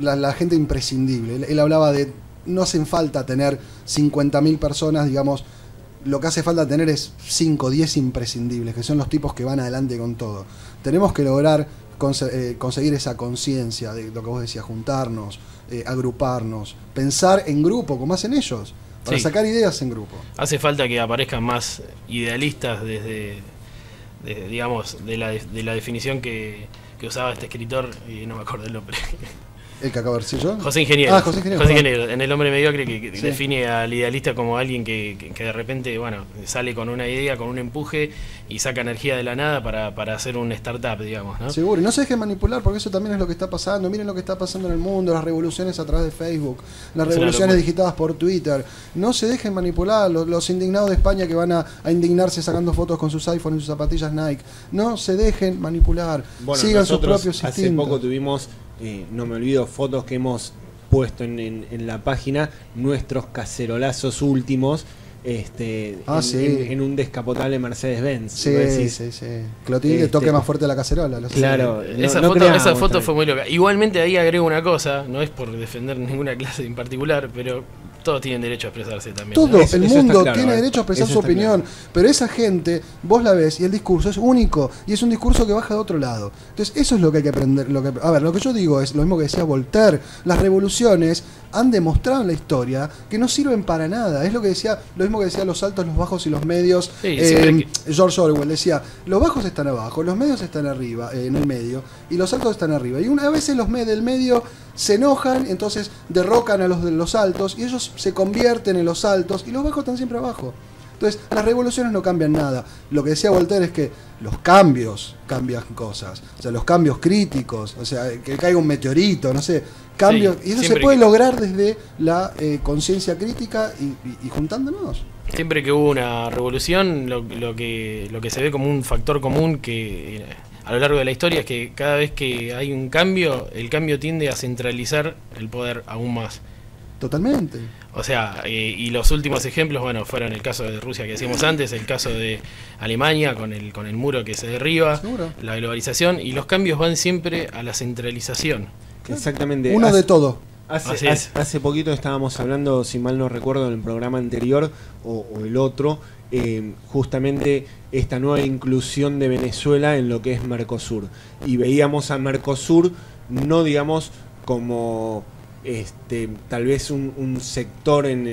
la gente imprescindible. Él hablaba de no hacen falta tener 50.000 personas, digamos, lo que hace falta tener es 5 o 10 imprescindibles, que son los tipos que van adelante con todo. Tenemos que lograr conseguir esa conciencia de lo que vos decías, juntarnos, agruparnos, pensar en grupo, como hacen ellos, para sacar ideas en grupo. Hace falta que aparezcan más idealistas digamos, de la definición que usaba este escritor, y no me acuerdo el nombre. El que acabo de decir yo. José Ingeniero. José Ingeniero, en El hombre mediocre, que define al idealista como alguien que de repente, bueno, sale con una idea, con un empuje y saca energía de la nada para hacer un startup, digamos, ¿no? Seguro, y no se dejen manipular, porque eso también es lo que está pasando. Miren lo que está pasando en el mundo, las revoluciones a través de Facebook, las revoluciones digitadas por Twitter. No se dejen manipular. Los indignados de España que van a indignarse sacando fotos con sus iPhones y sus zapatillas Nike. No se dejen manipular. Bueno, sigan sus propios hace instintos. poco tuvimos, no me olvido, fotos que hemos puesto en la página, nuestros cacerolazos últimos, en un descapotable Mercedes-Benz. Sí. Clotilde toque más fuerte la cacerola. Claro, esa foto fue muy loca. Igualmente ahí agrego una cosa, no es por defender ninguna clase en particular, pero todos tienen derecho a expresarse también. Todo ¿no? el mundo tiene derecho a expresar su opinión, pero esa gente, vos la ves y el discurso es único y es un discurso que baja de otro lado. Entonces eso es lo que hay que aprender. Lo que yo digo es lo mismo que decía Voltaire. Las revoluciones han demostrado en la historia que no sirven para nada. Es lo mismo que decía los altos, los bajos y los medios. George Orwell decía, los bajos están abajo, los medios están arriba, en el medio, y los altos están arriba. Y una vez los del medio se enojan, entonces derrocan a los de los altos y ellos se convierten en los altos y los bajos están siempre abajo. Entonces las revoluciones no cambian nada. Lo que decía Voltaire es que los cambios cambian cosas, o sea, los cambios críticos, o sea, que caiga un meteorito, no sé, cambios, y eso se puede lograr desde la conciencia crítica y juntándonos. Siempre que hubo una revolución, lo que se ve como un factor común que a lo largo de la historia es que cada vez que hay un cambio, el cambio tiende a centralizar el poder aún más. Totalmente. O sea, y los últimos ejemplos, bueno, fueron el caso de Rusia que decíamos antes, el caso de Alemania con el muro que se derriba, la globalización, y los cambios van siempre a la centralización. Exactamente. Uno de todo. Hace poquito estábamos hablando, si mal no recuerdo, en el programa anterior o el otro, justamente esta nueva inclusión de Venezuela en lo que es Mercosur. Y veíamos a Mercosur no, digamos, como tal vez un sector en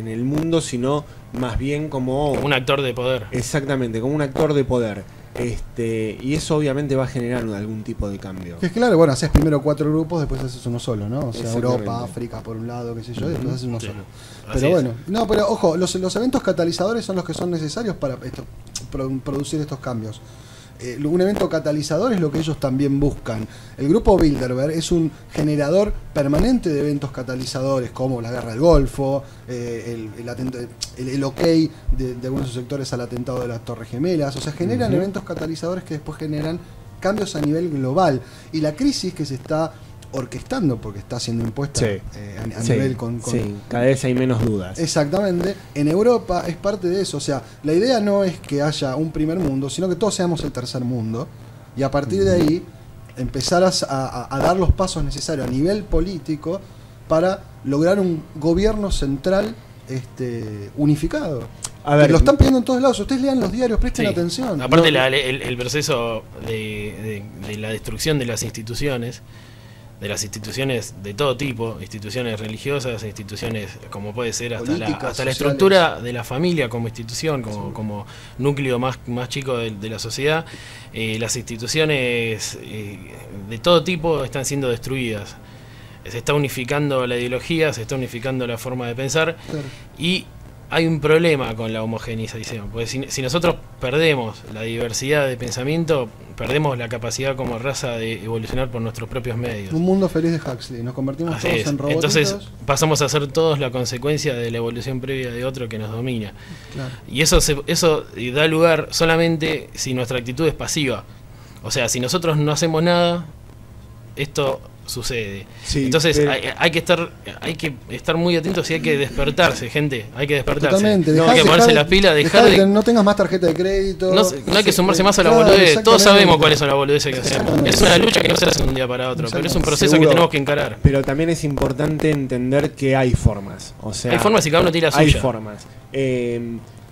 el mundo, sino más bien como un actor de poder. Exactamente, como un actor de poder. Y eso obviamente va a generar algún tipo de cambio. Es claro, bueno, haces primero 4 grupos, después haces uno solo, ¿no? O sea, Europa, África por un lado, qué sé yo, y después haces uno solo. Pero bueno, pero ojo, los eventos catalizadores son los que son necesarios para producir estos cambios. Un evento catalizador es lo que ellos también buscan. El grupo Bilderberg es un generador permanente de eventos catalizadores, como la guerra del Golfo, el ok de algunos sectores al atentado de las Torres Gemelas. O sea, generan eventos catalizadores que después generan cambios a nivel global. Y la crisis que se está orquestando, porque está siendo impuesta a nivel con... Sí, cada vez hay menos dudas. Exactamente, en Europa es parte de eso. O sea, la idea no es que haya un primer mundo, sino que todos seamos el tercer mundo, y a partir de ahí empezar a dar los pasos necesarios a nivel político para lograr un gobierno central unificado. A ver, lo están pidiendo en todos lados. Ustedes lean los diarios, presten atención. Aparte el proceso de la destrucción de las instituciones de todo tipo, instituciones religiosas, instituciones como puede ser hasta la estructura de la familia como institución, como núcleo más chico de la sociedad. Las instituciones de todo tipo están siendo destruidas. Se está unificando la ideología, se está unificando la forma de pensar, y hay un problema con la homogeneización, porque si nosotros perdemos la diversidad de pensamiento, perdemos la capacidad como raza de evolucionar por nuestros propios medios. Un mundo feliz de Huxley, nos convertimos todos en robotitos. Entonces pasamos a ser todos la consecuencia de la evolución previa de otro que nos domina. Claro. Y eso da lugar solamente si nuestra actitud es pasiva. O sea, si nosotros no hacemos nada, esto sucede. Entonces hay que estar muy atentos y hay que despertarse, gente. Hay que despertarse. Totalmente. Hay que ponerse las pilas, dejar de no tengas más tarjeta de crédito. No hay que sumarse más a la boludez. Todos sabemos cuáles son las boludeces que hacemos. Es una lucha que no se hace de un día para otro, pero es un proceso que tenemos que encarar. Pero también es importante entender que hay formas. O sea, hay formas y cada uno tira la suya. Hay formas.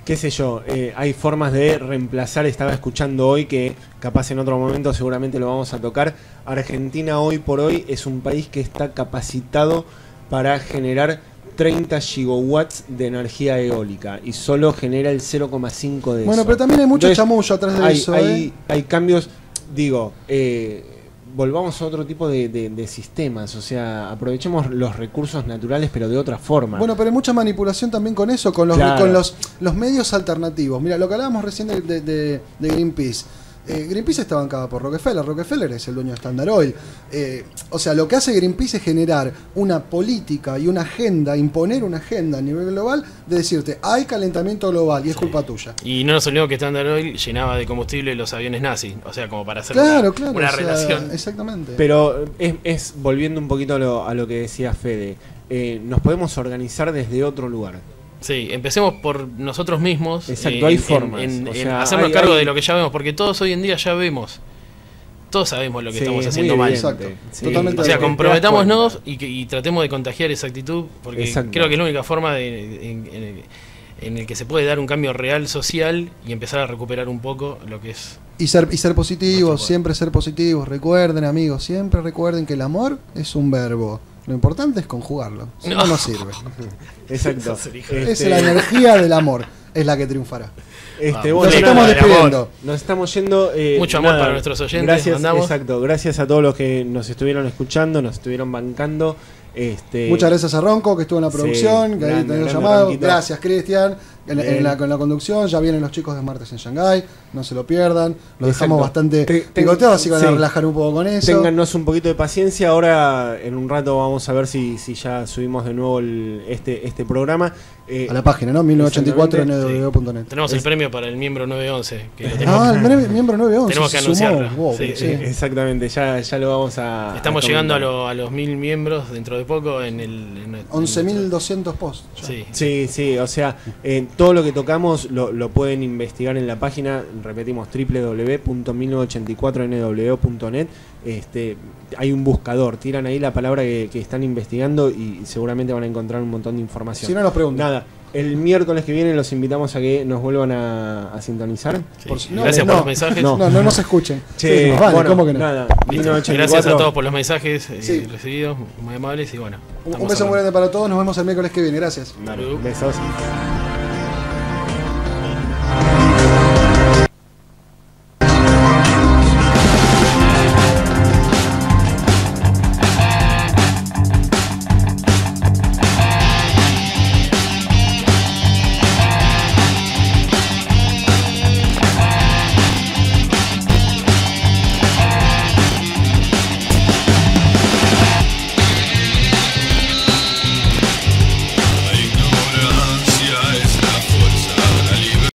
Qué sé yo, hay formas de reemplazar. Estaba escuchando hoy que capaz en otro momento seguramente lo vamos a tocar. Argentina hoy por hoy es un país que está capacitado para generar 30 gigawatts de energía eólica y solo genera el 0,5 de eso. Bueno, pero también hay mucho chamullo atrás de eso. Hay cambios, digo, volvamos a otro tipo de sistemas, o sea, aprovechemos los recursos naturales pero de otra forma. Bueno, pero hay mucha manipulación también con eso, con los, Claro. con los medios alternativos. Mira, lo que hablábamos recién de Greenpeace. Greenpeace está bancada por Rockefeller. Rockefeller es el dueño de Standard Oil. O sea, lo que hace Greenpeace es generar una política y una agenda, imponer una agenda a nivel global de decirte, hay calentamiento global y es culpa tuya. Y no nos olvidemos que Standard Oil llenaba de combustible los aviones nazis, o sea, como para hacer Claro, una o sea, relación. Exactamente. Pero es volviendo un poquito a lo que decía Fede, nos podemos organizar desde otro lugar. Sí, empecemos por nosotros mismos. Exacto, hay formas, o sea, hacernos cargo hay- de lo que ya vemos, porque todos hoy en día ya vemos. Todos sabemos lo que Sí, estamos es haciendo muy mal. evidente. Exacto. Sí. Totalmente O sea, de acuerdo. comprometámonos y tratemos de contagiar esa actitud, porque Exacto. creo que es la única forma en el que se puede dar un cambio real social y empezar a recuperar un poco lo que es. Y ser positivos, siempre ser positivos. Recuerden, amigos, siempre recuerden que el amor es un verbo. Lo importante es conjugarlo. Si no, no sirve. Exacto. Es la energía del amor, es la que triunfará. Bueno, Nos estamos nada, despidiendo. Nos estamos yendo. Mucho amor para nuestros oyentes, Gracias, mandamos. exacto. Gracias a todos los que nos estuvieron escuchando, nos estuvieron bancando. Muchas gracias a Ronco, que estuvo en la producción, Sí, que ahí grande, tenés grande llamado. Ronquito. Gracias, Cristian. Con Bien. la conducción, ya vienen los chicos de Martes en Shanghái, no se lo pierdan. Lo dejamos Exacto. bastante picoteado, así que van a sí. relajar un poco con eso. Téngannos un poquito de paciencia. Ahora, en un rato, vamos a ver si ya subimos de nuevo este programa. A la página, ¿no? 1984 en exactamente. nw.net. Tenemos el premio para el miembro 911. Que lo tenemos, Ah, el miembro 911. tenemos que se sumó. anunciarlo. Wow, Sí, sí. Exactamente, ya lo vamos a. Estamos a llegando comentar. a los 1000 miembros dentro de poco en el. 11.200 posts. ya. Sí. Sí, o sea, todo lo que tocamos lo pueden investigar en la página, repetimos, www.1984nw.net. Hay un buscador, tiran ahí la palabra que están investigando y seguramente van a encontrar un montón de información. Si no, nos preguntan. Nada, el miércoles que viene los invitamos a que nos vuelvan a sintonizar. Gracias por los mensajes. No se escuchen. Che, Sí, nos vale, bueno, ¿cómo que no? nada, Listo. 1984. Gracias a todos por los mensajes Sí. recibidos, muy amables y bueno. Un estamos beso muy hablando. grande para todos, nos vemos el miércoles que viene. Gracias. Dale, besos.